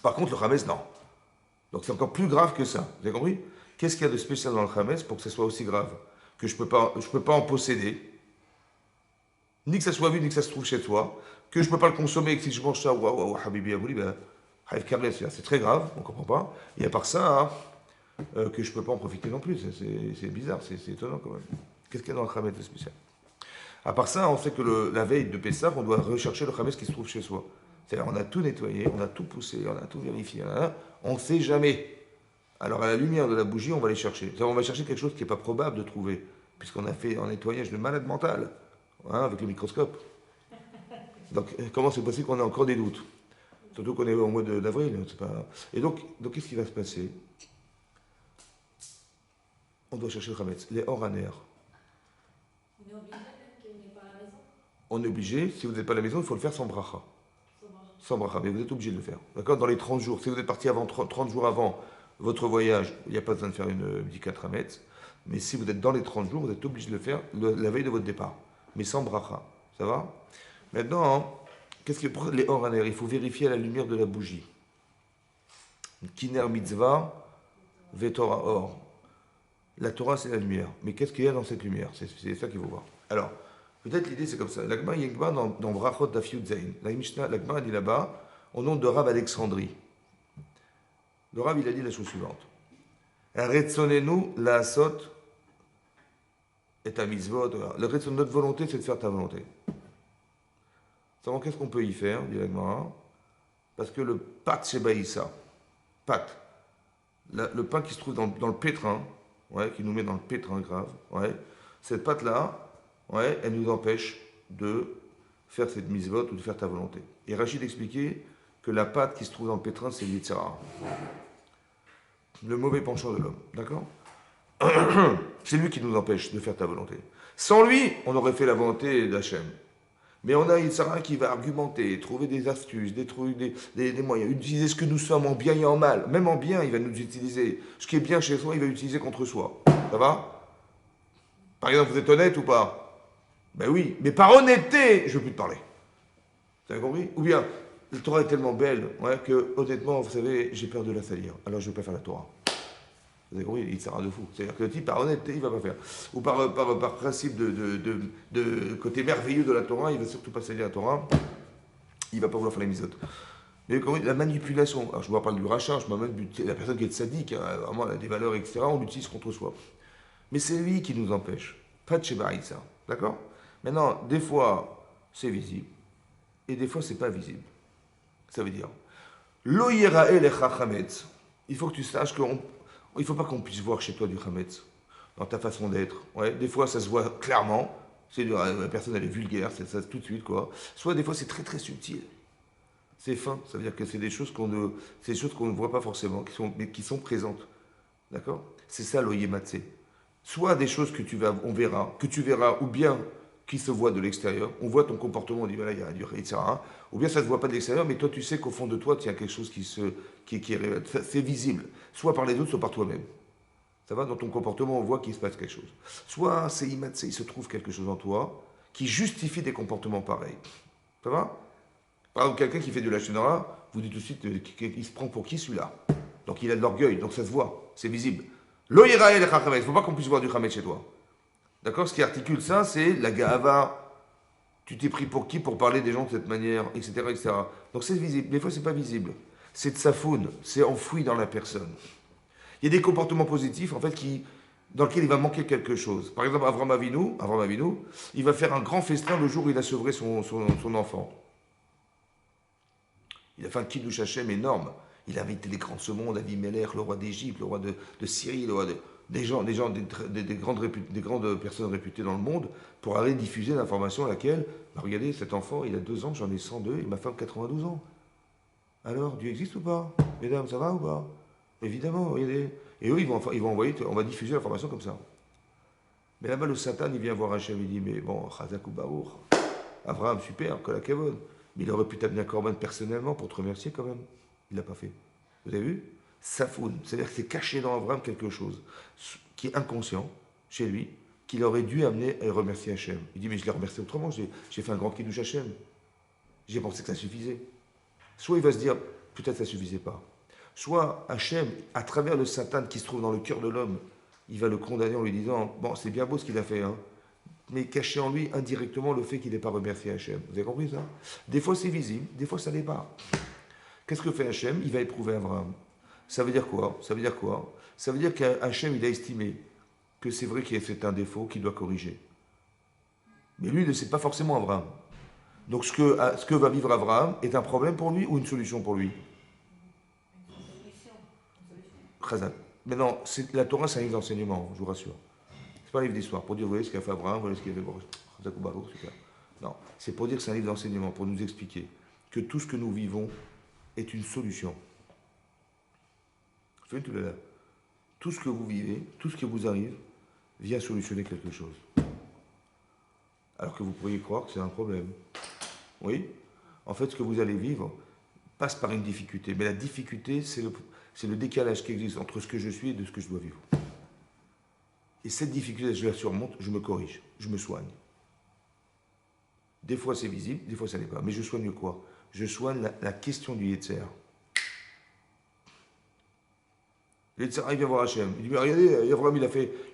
Par contre, le chametz, non. Donc c'est encore plus grave que ça. Vous avez compris? Qu'est-ce qu'il y a de spécial dans le chametz pour que ça soit aussi grave? Que je peux pas en posséder, ni que ça soit vu, ni que ça se trouve chez toi, que je ne peux pas le consommer, et que si je mange ça, waouh, habibi abouli, ben, c'est très grave, on ne comprend pas. Et à part ça, que je ne peux pas en profiter non plus, c'est bizarre, c'est étonnant quand même. Qu'est-ce qu'il y a dans le chametz de spécial? À part ça, on sait que la veille de Pessah, on doit rechercher le chametz qui se trouve chez soi. C'est-à-dire, on a tout nettoyé, on a tout poussé, on a tout vérifié, on ne sait jamais. Alors, à la lumière de la bougie, on va aller chercher. On va chercher quelque chose qui n'est pas probable de trouver, puisqu'on a fait un nettoyage de malade mental, hein, avec le microscope. Donc, comment c'est possible qu'on ait encore des doutes? Surtout qu'on est au mois d'avril. Et donc qu'est-ce qui va se passer? On doit chercher le chametz, les oraner. On est obligé même qu'il n'est pas à la maison? On est obligé, si vous n'êtes pas à la maison, il faut le faire sans bracha. Sans bracha, mais vous êtes obligé de le faire. D'accord? Dans les 30 jours, si vous êtes parti avant 30 jours avant votre voyage, il n'y a pas besoin de faire une bdika chametz. Mais si vous êtes dans les 30 jours, vous êtes obligé de le faire la veille de votre départ. Mais sans bracha. Ça va? Maintenant, qu'est-ce que pour les oraner? Il faut vérifier à la lumière de la bougie. Kiner mitzvah, vetora or. La Torah, c'est la lumière. Mais qu'est-ce qu'il y a dans cette lumière? C'est ça qu'il faut voir. Alors, peut-être l'idée, c'est comme ça. L'Agma Yengba dans Brachot Dafyut Zain. L'Agma dit là-bas, au nom de Rav Alexandrie. Le Rav, il a dit la chose suivante. Retsonenu la asot et à mitzvot. Le retson de notre volonté, c'est de faire ta volonté. Seulement, qu'est-ce qu'on peut y faire, dit la Gemara? Parce que le pat shebaïssa, pat, le pain qui se trouve dans le pétrin, ouais, qui nous met dans le pétrin grave, ouais, cette pâte-là, ouais, elle nous empêche de faire cette mitzvot ou de faire ta volonté. Et Rachid expliquait que la pâte qui se trouve dans le pétrin, c'est l'Yitzhara, le mauvais penchant de l'homme, d'accord? C'est lui qui nous empêche de faire ta volonté. Sans lui, on aurait fait la volonté d'Hachem. Mais on a Yitzhara qui va argumenter, trouver des astuces, des moyens, utiliser ce que nous sommes en bien et en mal. Même en bien, il va nous utiliser. Ce qui est bien chez soi, il va l'utiliser contre soi. Ça va? Par exemple, vous êtes honnête ou pas? Ben oui, mais par honnêteté, je ne veux plus te parler. Vous avez compris? Ou bien, la Torah est tellement belle, ouais, que honnêtement, vous savez, j'ai peur de la salir. Alors je ne veux pas faire la Torah. Vous avez compris? Il sera de fou. C'est-à-dire que le type, par honnêteté, il ne va pas faire. Ou par principe de côté merveilleux de la Torah, il ne va surtout pas salir la Torah. Il ne va pas vouloir faire les misotes. Mais comme la manipulation, alors je ne parle du rachat, je m'amène la personne qui est sadique, hein, vraiment, elle a des valeurs, etc., on l'utilise contre soi. Mais c'est lui qui nous empêche. Pas de Shebaïsa. D'accord? Maintenant, des fois, c'est visible. Et des fois, c'est pas visible. Ça veut dire, Lo yira'e lecha chametz. Il faut que tu saches qu'il ne faut pas qu'on puisse voir chez toi du chametz, dans ta façon d'être. Ouais, des fois, ça se voit clairement. La personne, elle est vulgaire, c'est ça tout de suite, quoi. Soit des fois, c'est très très subtil. C'est fin. Ça veut dire que c'est des choses qu'on ne voit pas forcément, mais qui sont présentes. D'accord? C'est ça l'oyematse. Soit des choses on verra, que tu verras, ou bien qui se voient de l'extérieur. On voit ton comportement, on dit voilà, il y a du etc. Ou bien ça ne se voit pas de l'extérieur, mais toi tu sais qu'au fond de toi, il y a quelque chose qui est c'est visible, soit par les autres, soit par toi-même. Ça va, dans ton comportement, on voit qu'il se passe quelque chose. Soit c'est imatse, il se trouve quelque chose en toi qui justifie des comportements pareils. Ça va? Par exemple, quelqu'un qui fait de la chénara, vous dites tout de suite qu'il se prend pour qui celui-là? Donc il a de l'orgueil, donc ça se voit, c'est visible. Lo yirael el chametz, il ne faut pas qu'on puisse voir du chametz chez toi. D'accord? Ce qui articule ça, c'est la ga'ava. Tu t'es pris pour qui pour parler des gens de cette manière, etc. etc. Donc c'est visible. Des fois, c'est pas visible. C'est de sa faune, c'est enfoui dans la personne. Il y a des comportements positifs, en fait, dans lesquels il va manquer quelque chose. Par exemple, Avraham Avinu, il va faire un grand festin le jour où il a sevré son enfant. Il a fait un kiddush Hashem énorme. Il a invité les grands de ce monde, Avimelech, le roi d'Égypte, le roi de Syrie, des grandes personnes réputées dans le monde, pour aller diffuser l'information à laquelle, bah regardez, cet enfant, il a 2 ans, j'en ai 102, et ma femme 92 ans. Alors, Dieu existe ou pas? Mesdames, ça va ou pas? Évidemment, regardez. Et eux, ils vont envoyer, on va diffuser l'information comme ça. Mais là-bas, le Satan, il vient voir Hachem, il dit, mais bon, Chazak ou Baruch, Abraham, super, Kol HaKavod. Mais il aurait pu t'amener un korban personnellement pour te remercier quand même. Il ne l'a pas fait. Vous avez vu? Safoun, c'est-à-dire que c'est caché dans Abraham quelque chose qui est inconscient chez lui, qu'il aurait dû amener à remercier Hachem. Il dit, mais je l'ai remercié autrement, j'ai fait un grand kiddush Hachem. J'ai pensé que ça suffisait. Soit il va se dire, peut-être ça ne suffisait pas. Soit Hachem, à travers le Satan qui se trouve dans le cœur de l'homme, il va le condamner en lui disant, bon, c'est bien beau ce qu'il a fait, hein, mais caché en lui indirectement le fait qu'il n'ait pas remercié Hachem. Vous avez compris ça? Des fois c'est visible, des fois ça l'est pas. Qu'est-ce que fait Hachem? Il va éprouver Abraham. Ça veut dire quoi? Ça veut dire quoi? Ça veut dire qu'Hachem, il a estimé que c'est vrai qu'il a fait un défaut qu'il doit corriger. Mais lui, il ne sait pas forcément Abraham. Donc ce que va vivre Abraham est un problème pour lui ou une solution pour lui? Chazal. Mais non, la Torah, c'est un livre d'enseignement, je vous rassure. C'est pas un livre d'histoire, pour dire, vous voyez ce qu'a fait Abraham, vous voyez ce qu'il a fait super. Non, c'est pour dire que c'est un livre d'enseignement, pour nous expliquer que tout ce que nous vivons est une solution. Tout ce que vous vivez, tout ce qui vous arrive, vient solutionner quelque chose. Alors que vous pourriez croire que c'est un problème. Oui? En fait, ce que vous allez vivre passe par une difficulté. Mais la difficulté, c'est le décalage qui existe entre ce que je suis et de ce que je dois vivre. Et cette difficulté, je la surmonte, je me corrige, je me soigne. Des fois c'est visible, des fois ça n'est pas. Mais je soigne quoi? Je soigne la question du Yetzer. Le Yetzer, il vient voir Hachem. Il dit, mais regardez, Abraham,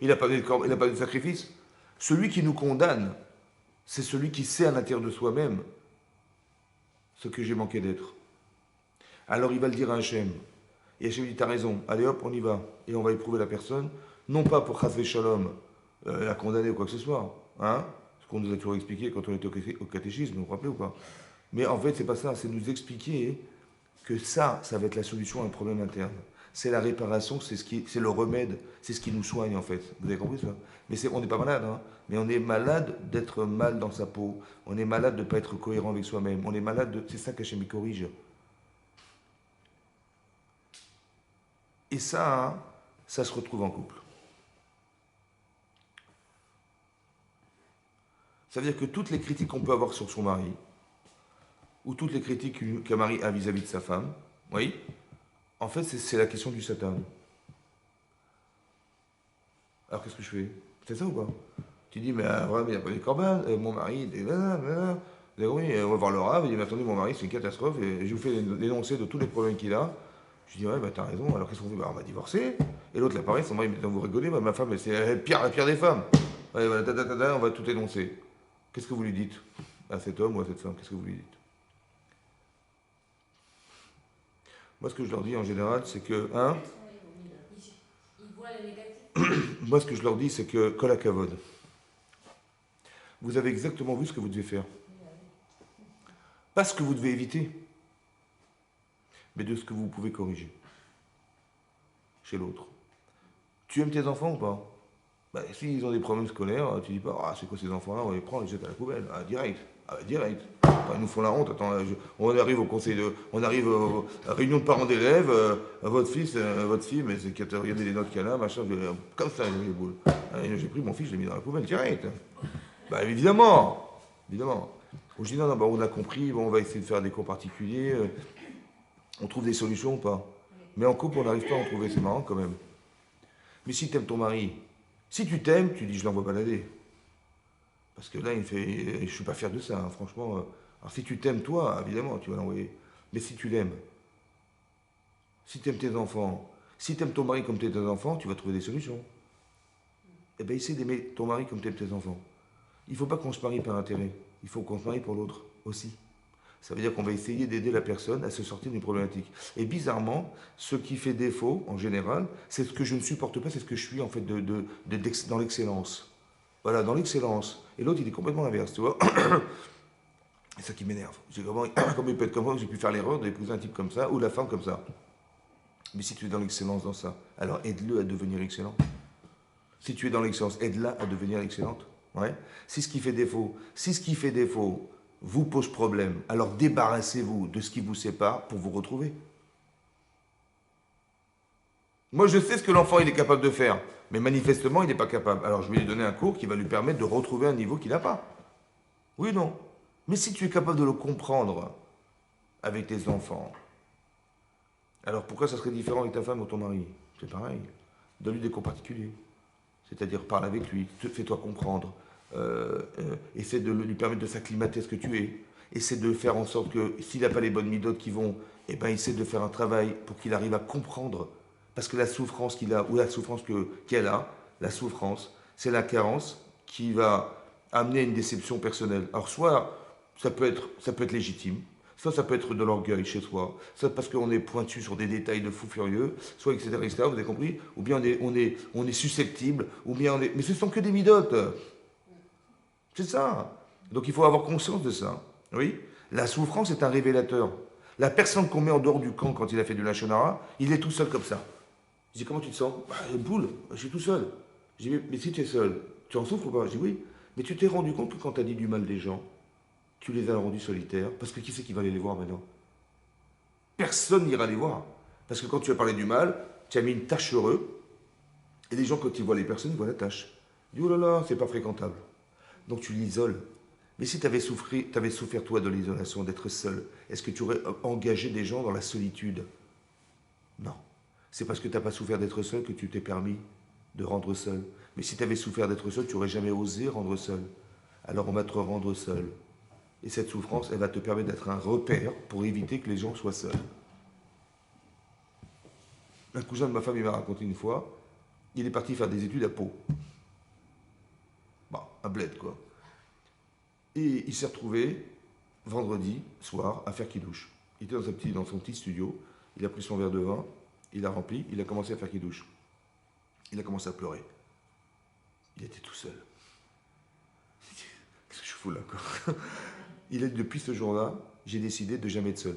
il n'a pas de sacrifice. Celui qui nous condamne, c'est celui qui sait à l'intérieur de soi-même ce que j'ai manqué d'être. Alors il va le dire à Hachem. Et Hachem dit, t'as raison, allez hop, on y va. Et on va éprouver la personne, non pas pour chasver shalom, la condamner ou quoi que ce soit, hein, ce qu'on nous a toujours expliqué quand on était au catéchisme, vous vous rappelez ou pas? Mais en fait, c'est pas ça, c'est nous expliquer que ça va être la solution à un problème interne. C'est la réparation, c'est le remède, c'est ce qui nous soigne en fait. Vous avez compris ça? Mais on n'est pas malade, hein. Mais on est malade d'être mal dans sa peau. On est malade de ne pas être cohérent avec soi-même. On est malade de. C'est ça qu'Hachem corrige. Et ça, hein, ça se retrouve en couple. Ça veut dire que toutes les critiques qu'on peut avoir sur son mari, ou toutes les critiques qu'un mari a vis-à-vis de sa femme, oui, en fait, c'est la question du Satan. Alors qu'est-ce que je fais? C'est ça ou pas? Tu dis, mais vraiment, il n'y a pas des corbanes, mon mari, oui, on va voir le rave, il dit, mais attendez, mon mari, c'est une catastrophe, et je vous fais l'énoncé de tous les problèmes qu'il a. Je dis, ouais, bah t'as raison, alors qu'est-ce qu'on fait? Bah, on va divorcer. Et l'autre, là, pareil, son mari, mais vous rigolez, bah, ma femme, c'est la pire des femmes. Ouais, voilà, on va tout énoncer. Qu'est-ce que vous lui dites à cet homme ou à cette femme? Qu'est-ce que vous lui dites? Moi, ce que je leur dis en général, c'est que, hein, Ils voient les négatifs. moi, ce que je leur dis, c'est que, kol hakavod, vous avez exactement vu ce que vous devez faire. Pas ce que vous devez éviter, mais de ce que vous pouvez corriger chez l'autre. Tu aimes tes enfants ou pas? Bah, s'ils ont des problèmes scolaires, tu dis pas, ah, c'est quoi ces enfants-là, on les prend, on les jette à la poubelle. Ah, direct. Ah, bah, direct. Attends, ils nous font la honte. Attends, on arrive au conseil de. On arrive à la réunion de parents d'élèves, à votre fils, votre fille, mais c'est qu'il y a regardé les notes qu'il y a là, machin, comme ça, j'ai mis les boules. J'ai pris mon fils, je l'ai mis dans la poubelle, direct. Bah, évidemment. Évidemment. Je dis, non, non, bah, on a compris, bon, on va essayer de faire des cours particuliers. On trouve des solutions ou pas? Mais en couple, on n'arrive pas à en trouver, c'est marrant quand même. Mais si tu aimes ton mari, si tu t'aimes, tu dis je l'envoie balader. Parce que là, il fait. Je suis pas fier de ça, hein, franchement. Alors si tu t'aimes toi, évidemment, tu vas l'envoyer. Mais si tu l'aimes, si tu aimes tes enfants, si tu aimes ton mari comme tu aimes tes enfants, tu vas trouver des solutions. Eh bien, essaie d'aimer ton mari comme tu aimes tes enfants. Il ne faut pas qu'on se marie par intérêt. Il faut qu'on se marie pour l'autre aussi. Ça veut dire qu'on va essayer d'aider la personne à se sortir d'une problématique. Et bizarrement, ce qui fait défaut, en général, c'est ce que je ne supporte pas, c'est ce que je suis en fait dans l'excellence. Voilà, dans l'excellence. Et l'autre, il est complètement l'inverse, tu vois. C'est ça qui m'énerve. Comment il peut être comme moi, j'ai pu faire l'erreur d'épouser un type comme ça, ou la femme comme ça. Mais si tu es dans l'excellence dans ça, alors aide-le à devenir excellent. Si tu es dans l'excellence, aide-la à devenir excellente. Ouais. Si ce qui fait défaut vous pose problème, alors débarrassez-vous de ce qui vous sépare pour vous retrouver. Moi, je sais ce que l'enfant il est capable de faire, mais manifestement, il n'est pas capable. Alors, je vais lui donner un cours qui va lui permettre de retrouver un niveau qu'il n'a pas. Oui ou non? Mais si tu es capable de le comprendre avec tes enfants, alors pourquoi ça serait différent avec ta femme ou ton mari? C'est pareil. Donne-lui des cours particuliers. C'est-à-dire, parle avec lui, fais-toi comprendre. Essaie de lui permettre de s'acclimater à ce que tu es. Essaie de faire en sorte que, s'il n'a pas les bonnes midotes qui vont, eh ben, essaie de faire un travail pour qu'il arrive à comprendre. Parce que la souffrance qu'il a, ou la souffrance qu'elle a, la souffrance, c'est la carence qui va amener à une déception personnelle. Alors, soit ça peut être légitime, soit ça peut être de l'orgueil chez soi, soit parce qu'on est pointu sur des détails de fou furieux, soit etc., etc., vous avez compris? Ou bien on est susceptible, ou bien on est. Mais ce sont que des midotes. C'est ça. Donc il faut avoir conscience de ça. Oui. La souffrance est un révélateur. La personne qu'on met en dehors du camp quand il a fait du lachonara, il est tout seul comme ça. Je dis, comment tu te sens? Bah, boule, je suis tout seul. Je dis, mais si tu es seul, tu en souffres ou pas? Je dis, oui. Mais tu t'es rendu compte que quand tu as dit du mal des gens, tu les as rendus solitaires. Parce que qui c'est qui va aller les voir maintenant? Personne n'ira les voir. Parce que quand tu as parlé du mal, tu as mis une tache sur eux. Et les gens, quand ils voient les personnes, ils voient la tache. Ils disent, oh là là, c'est pas fréquentable. Donc tu l'isoles. Mais si tu avais souffert toi de l'isolation, d'être seul, est-ce que tu aurais engagé des gens dans la solitude? Non. C'est parce que tu n'as pas souffert d'être seul que tu t'es permis de rendre seul. Mais si tu avais souffert d'être seul, tu n'aurais jamais osé rendre seul. Alors on va te rendre seul. Et cette souffrance, elle va te permettre d'être un repère pour éviter que les gens soient seuls. Un cousin de ma femme, il m'a raconté une fois, il est parti faire des études à Pau. Bon, un bled quoi. Et il s'est retrouvé vendredi soir à faire qui douche. Il était dans son petit studio, il a pris son verre de vin, il a rempli, il a commencé à faire kidouche. Il a commencé à pleurer. Il était tout seul. Qu'est-ce que je fous là, quoi? Il a dit, depuis ce jour-là, j'ai décidé de jamais être seul.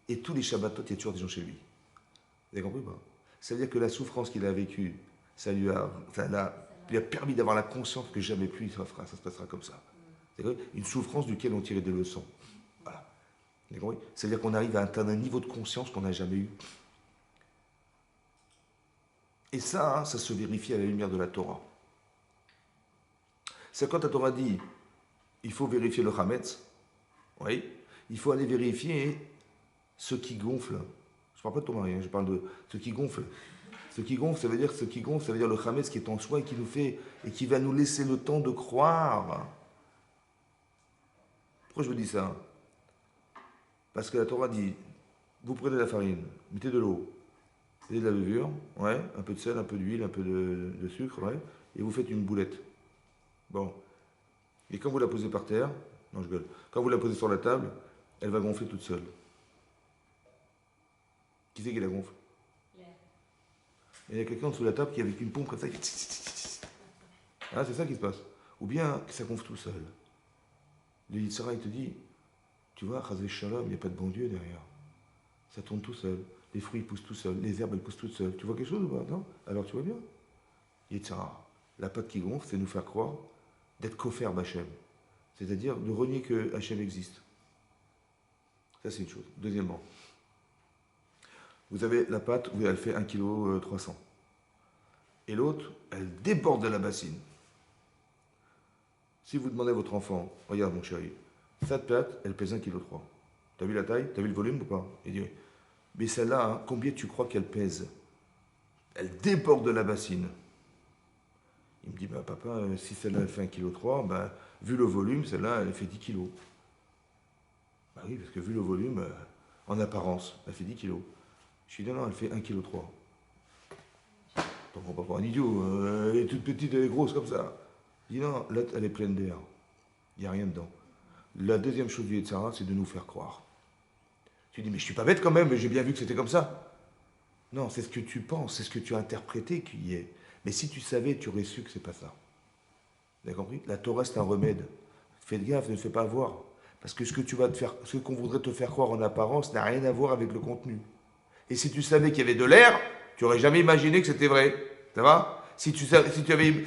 Et tous les Shabbatot, il y a toujours des gens chez lui. Vous avez compris ou pas? Ça veut dire que la souffrance qu'il a vécue, lui a permis d'avoir la conscience que jamais plus ça se passera comme ça. C'est une souffrance duquel on tirait des leçons. Voilà. Vous avez compris? Ça veut dire qu'on arrive à atteindre un niveau de conscience qu'on n'a jamais eu. Et ça, ça se vérifie à la lumière de la Torah. C'est quand la Torah dit, il faut vérifier le Hametz, oui, il faut aller vérifier ce qui gonfle. Je ne parle pas de ton mari, je parle de ce qui gonfle. Ce qui gonfle, ça veut dire le Hametz qui est en soi et qui nous fait, et qui va nous laisser le temps de croire. Pourquoi je vous dis ça? Parce que la Torah dit, vous prenez de la farine, mettez de l'eau, mettez de la levure, ouais, un peu de sel, un peu d'huile, un peu de sucre, ouais, et vous faites une boulette. Bon. Et quand vous la posez par terre, non je gueule, quand vous la posez sur la table, elle va gonfler toute seule. Qui c'est qui la gonfle? Il y a quelqu'un sous la table qui avec une pompe comme ça, ah, c'est ça qui se passe. Ou bien que ça gonfle tout seul. Le Yitzhara, il te dit, tu vois, Chazé Shalom, il n'y a pas de bon Dieu derrière. Ça tourne tout seul. Les fruits poussent tout seuls. Les herbes, elles poussent toutes seules. Tu vois quelque chose ou pas? Non? Alors tu vois bien. Yitzhara, la pâte qui gonfle, c'est nous faire croire d'être kofer Bachem. C'est-à-dire de renier que Hachem existe. Ça, c'est une chose. Deuxièmement, vous avez la pâte, elle fait 1,3 kg. Et l'autre, elle déborde de la bassine. Si vous demandez à votre enfant, regarde mon chéri, cette pâte, elle pèse 1,3 kg. T'as vu la taille? T'as vu le volume ou pas? Il dit oui. Mais celle-là, hein, combien tu crois qu'elle pèse? Elle déborde de la bassine. Il me dit, bah, papa, si celle-là, elle fait 1,3 kg, bah, vu le volume, celle-là, elle fait 10 kg. Bah oui, parce que vu le volume, en apparence, elle fait 10 kg. Je lui dis, non, elle fait 1,3 kg. T'en prends pas pour un idiot, elle est toute petite, elle est grosse comme ça. Il dit, non, là, elle est pleine d'air. Il n'y a rien dedans. La deuxième chose du Yetzirah, c'est de nous faire croire. Tu dis, mais je suis pas bête quand même, mais j'ai bien vu que c'était comme ça. Non, c'est ce que tu penses, c'est ce que tu as interprété qu'il y est. Mais si tu savais, tu aurais su que c'est pas ça. Vous avez compris? La Torah, c'est un remède. Faites gaffe, ne te fais pas avoir. Parce que ce qu'on voudrait te faire croire en apparence n'a rien à voir avec le contenu. Et si tu savais qu'il y avait de l'air, tu n'aurais jamais imaginé que c'était vrai. Ça va? Si tu avais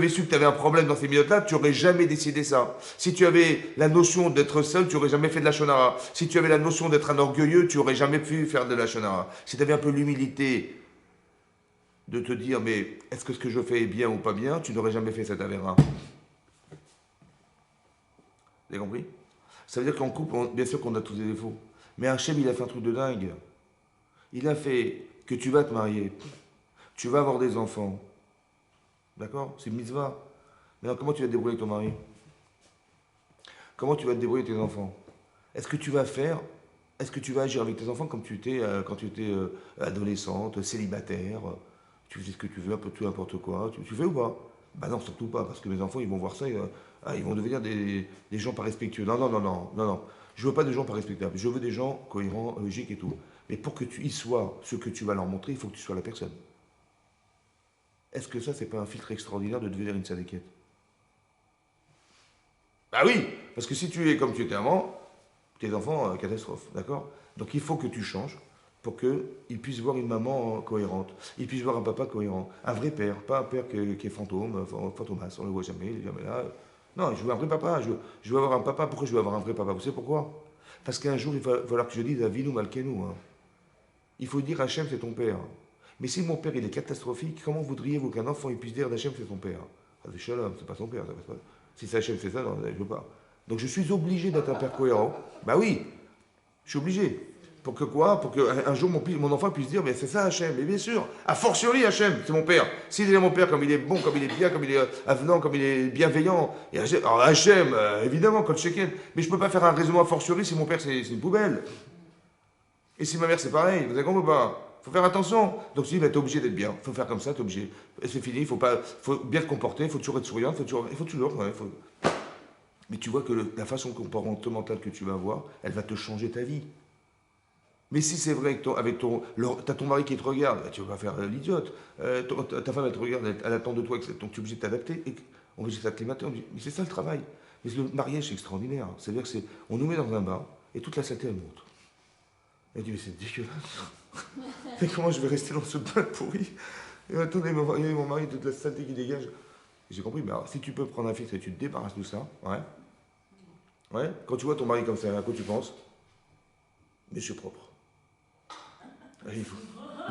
su que tu avais un problème dans ces minutes-là, tu n'aurais jamais décidé ça. Si tu avais la notion d'être seul, tu n'aurais jamais fait de la shonara. Si tu avais la notion d'être un orgueilleux, tu n'aurais jamais pu faire de la shonara. Si tu avais un peu l'humilité de te dire, mais est-ce que ce que je fais est bien ou pas bien, tu n'aurais jamais fait cette avéra. Vous avez compris? Ça veut dire qu'en couple, bien sûr qu'on a tous des défauts. Mais Hachem, il a fait un truc de dingue. Il a fait que tu vas te marier, tu vas avoir des enfants. D'accord? C'est une mitzvah. Mais alors, comment tu vas te débrouiller avec ton mari? Comment tu vas te débrouiller avec tes enfants? Est-ce que tu vas agir avec tes enfants comme tu étais quand tu étais adolescente, célibataire, tu faisais ce que tu veux, un peu tout n'importe quoi, tu fais ou pas? Bah non, surtout pas, parce que mes enfants, ils vont voir ça, ils vont devenir des gens pas respectueux. Non, non, non, non, non, non. Je veux pas des gens pas respectables, je veux des gens cohérents, logiques et tout. Mais pour que tu y sois ce que tu vas leur montrer, il faut que tu sois la personne. Est-ce que ça, c'est pas un filtre extraordinaire de devenir une sadéquette? Bah oui, parce que si tu es comme tu étais avant, tes enfants, catastrophe, d'accord? Donc il faut que tu changes pour qu'ils puissent voir une maman cohérente, ils puissent voir un papa cohérent, un vrai père, pas un père qui est fantôme, fantomas, on ne le voit jamais, il est jamais là. Non, je veux un vrai papa, je veux avoir un papa. Pourquoi je veux avoir un vrai papa? Vous savez pourquoi? Parce qu'un jour, il va falloir que je dise Avinu Malkenu. Hein. Il faut dire Hachem, c'est ton père. Mais si mon père il est catastrophique, comment voudriez-vous qu'un enfant il puisse dire Hachem, c'est ton père? C'est Shalom, c'est pas son père. Si c'est Hachem, c'est ça, non, je veux pas. Donc je suis obligé d'être un père cohérent. Bah oui, je suis obligé. Pour que quoi? Pour qu'un jour mon enfant puisse dire, mais c'est ça Hachem. Mais bien sûr, a fortiori Hachem, c'est mon père. S'il est mon père, comme il est bon, comme il est bien, comme il est avenant, comme il est bienveillant, et Hachem, alors Hachem, évidemment, quand Sheken. Mais je peux pas faire un raisonnement a fortiori si mon père c'est une poubelle. Et si ma mère c'est pareil, vous avez compris ou pas? Faut faire attention. Donc si bah, t'es obligé d'être bien, faut faire comme ça, t'es obligé. Et c'est fini, faut bien te comporter, faut toujours être souriant, faut toujours, ouais, faut... Mais tu vois que la façon comportementale que tu vas avoir, elle va te changer ta vie. Mais si c'est vrai que t'as ton mari qui te regarde, bah, tu vas pas faire l'idiote. Ta femme, elle te regarde, elle attend de toi, donc tu es obligé de t'adapter. Et on veut s'acclimater, mais c'est ça le travail. Mais le mariage, c'est extraordinaire. C'est-à-dire que on nous met dans un bar, et toute la saleté, elle monte. Elle dit, mais c'est dégueulasse. Mais comment je vais rester dans ce bain pourri? Et attendez, mon mari, toute la saleté qui dégage. J'ai compris, mais alors, si tu peux prendre un filtre et tu te débarrasses de ça, ouais. Ouais, quand tu vois ton mari comme ça, à quoi tu penses? Monsieur propre.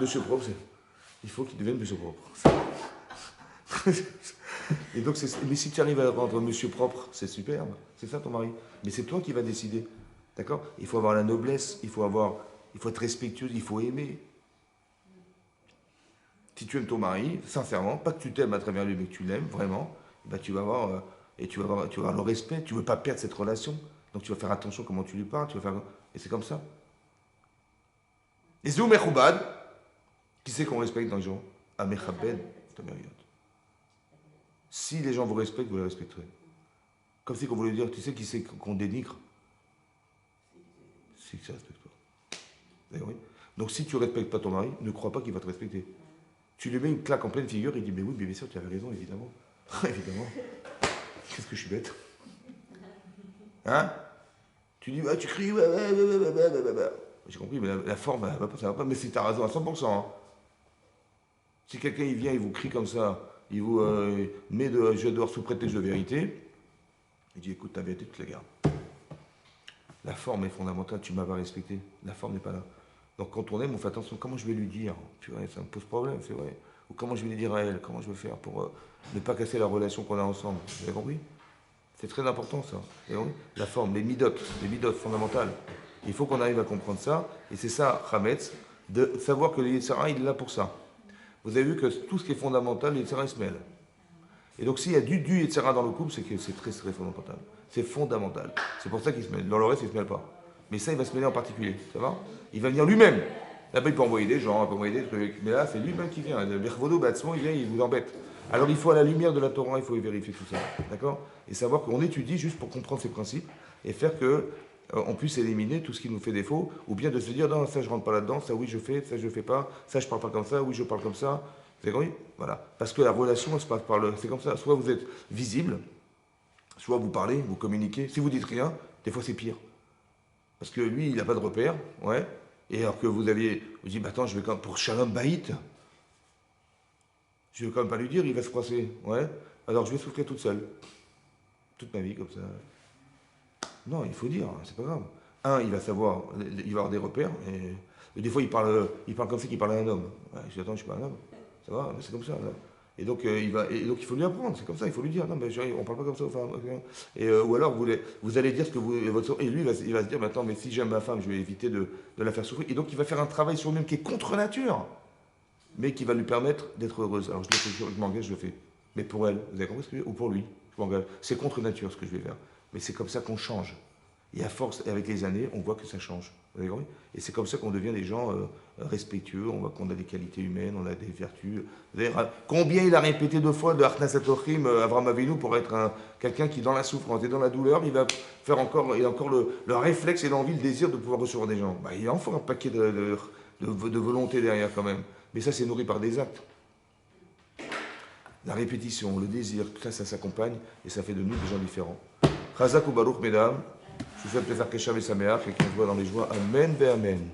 Monsieur propre, il faut qu'il devienne monsieur propre. Et donc, mais si tu arrives à rendre monsieur propre, c'est superbe. C'est ça ton mari. Mais c'est toi qui vas décider. D'accord? Il faut avoir la noblesse, il faut être respectueux, il faut aimer. Si tu aimes ton mari, sincèrement, pas que tu t'aimes à travers lui, mais que tu l'aimes vraiment, bah tu vas avoir tu vas avoir le respect. Tu veux pas perdre cette relation, donc tu vas faire attention comment tu lui parles. Et c'est comme ça. Et Zou Mechoubad, qui c'est qu'on respecte dans les gens? Amechabed, Tameriot. Si les gens vous respectent, vous les respecterez. Comme si qu'on voulait dire, tu sais qui c'est qu'on dénigre? C'est que ça ne respecte pas. Oui. Donc si tu ne respectes pas ton mari, ne crois pas qu'il va te respecter. Tu lui mets une claque en pleine figure, il dit, mais oui, bien sûr, tu avais raison, évidemment. Évidemment. Qu'est-ce que je suis bête? Hein? Tu dis, tu cries, ouais. J'ai compris, mais la forme, ça va pas, mais si tu as raison à 100%. Hein. Si quelqu'un il vient, il vous crie comme ça, il vous met de jeu dehors sous prétexte de vérité, il dit, écoute, ta vérité, tu te la gardes. La forme est fondamentale, tu m'as pas respecté. La forme n'est pas là. Donc quand on aime, on fait attention, comment je vais lui dire? Tu vois, ça me pose problème, c'est vrai. Ou comment je vais lui dire à elle? Comment je vais faire pour ne pas casser la relation qu'on a ensemble? Vous avez compris? C'est très important ça. La forme, les midotes fondamentales. Il faut qu'on arrive à comprendre ça. Et c'est ça, Hametz, de savoir que le Yetzirah, il est là pour ça. Vous avez vu que tout ce qui est fondamental, le Yetzirah, il se mêle. Et donc s'il y a du Yetzirah dans le couple, c'est que c'est très très fondamental. C'est fondamental. C'est pour ça qu'il se mêle. Dans le reste, il ne se mêle pas. Mais ça, il va se mêler en particulier. Ça va? Il va venir lui-même. Là-bas, il peut envoyer des gens, il peut envoyer des trucs. Mais là, c'est lui-même qui vient. Le Birvodo, Batsmo, il vient, il vous embête. Alors il faut, à la lumière de la Torah, il faut vérifier tout ça. D'accord? Et savoir qu'on étudie juste pour comprendre ces principes et faire que on puisse éliminer tout ce qui nous fait défaut, ou bien de se dire, non, ça je rentre pas là-dedans, ça oui je fais, ça je fais pas, ça je parle pas comme ça, oui je parle comme ça. Vous avez compris? Voilà. Parce que la relation, elle se passe par c'est comme ça. Soit vous êtes visible, soit vous parlez, vous communiquez. Si vous dites rien, des fois c'est pire. Parce que lui, il n'a pas de repère, ouais. Et alors que vous dites, bah attends, je vais quand même, pour Shalom Baït, je ne vais quand même pas lui dire, il va se froisser, ouais. Alors je vais souffrir toute seule. Toute ma vie, comme ça. Non, il faut dire, c'est pas grave. Il va savoir, il va avoir des repères, et des fois il parle comme ça qu'il parle à un homme. Ouais, je dis, attends, je suis pas un homme. Ça va, c'est comme ça. Là. Et donc il faut lui apprendre, c'est comme ça, il faut lui dire, non, mais on parle pas comme ça aux femmes. Ou alors vous allez dire ce que et lui il va se dire, attends, mais si j'aime ma femme, je vais éviter de la faire souffrir. Et donc il va faire un travail sur lui-même qui est contre nature, mais qui va lui permettre d'être heureuse. Alors je m'engage, je le fais. Mais pour elle, vous avez compris ce que je veux dire? Ou pour lui, je m'engage. C'est contre nature ce que je vais faire. Mais c'est comme ça qu'on change. Et à force, avec les années, on voit que ça change. Vous avez compris? Et c'est comme ça qu'on devient des gens respectueux, on voit qu'on a des qualités humaines, on a des vertus. Combien il a répété 2 fois de Achnas Atochim, Avram Avinu, pour être quelqu'un qui, dans la souffrance et dans la douleur, il va faire encore le réflexe et l'envie, le désir de pouvoir recevoir des gens. Il en faut un paquet de volonté derrière quand même. Mais ça, c'est nourri par des actes. La répétition, le désir, tout ça, ça s'accompagne et ça fait de nous des gens différents. Chazak ou Baruch, mesdames. Je vous souhaite plaisir Keshav et Sameach et qu'on se voit dans les joies. Amen, ve Amen.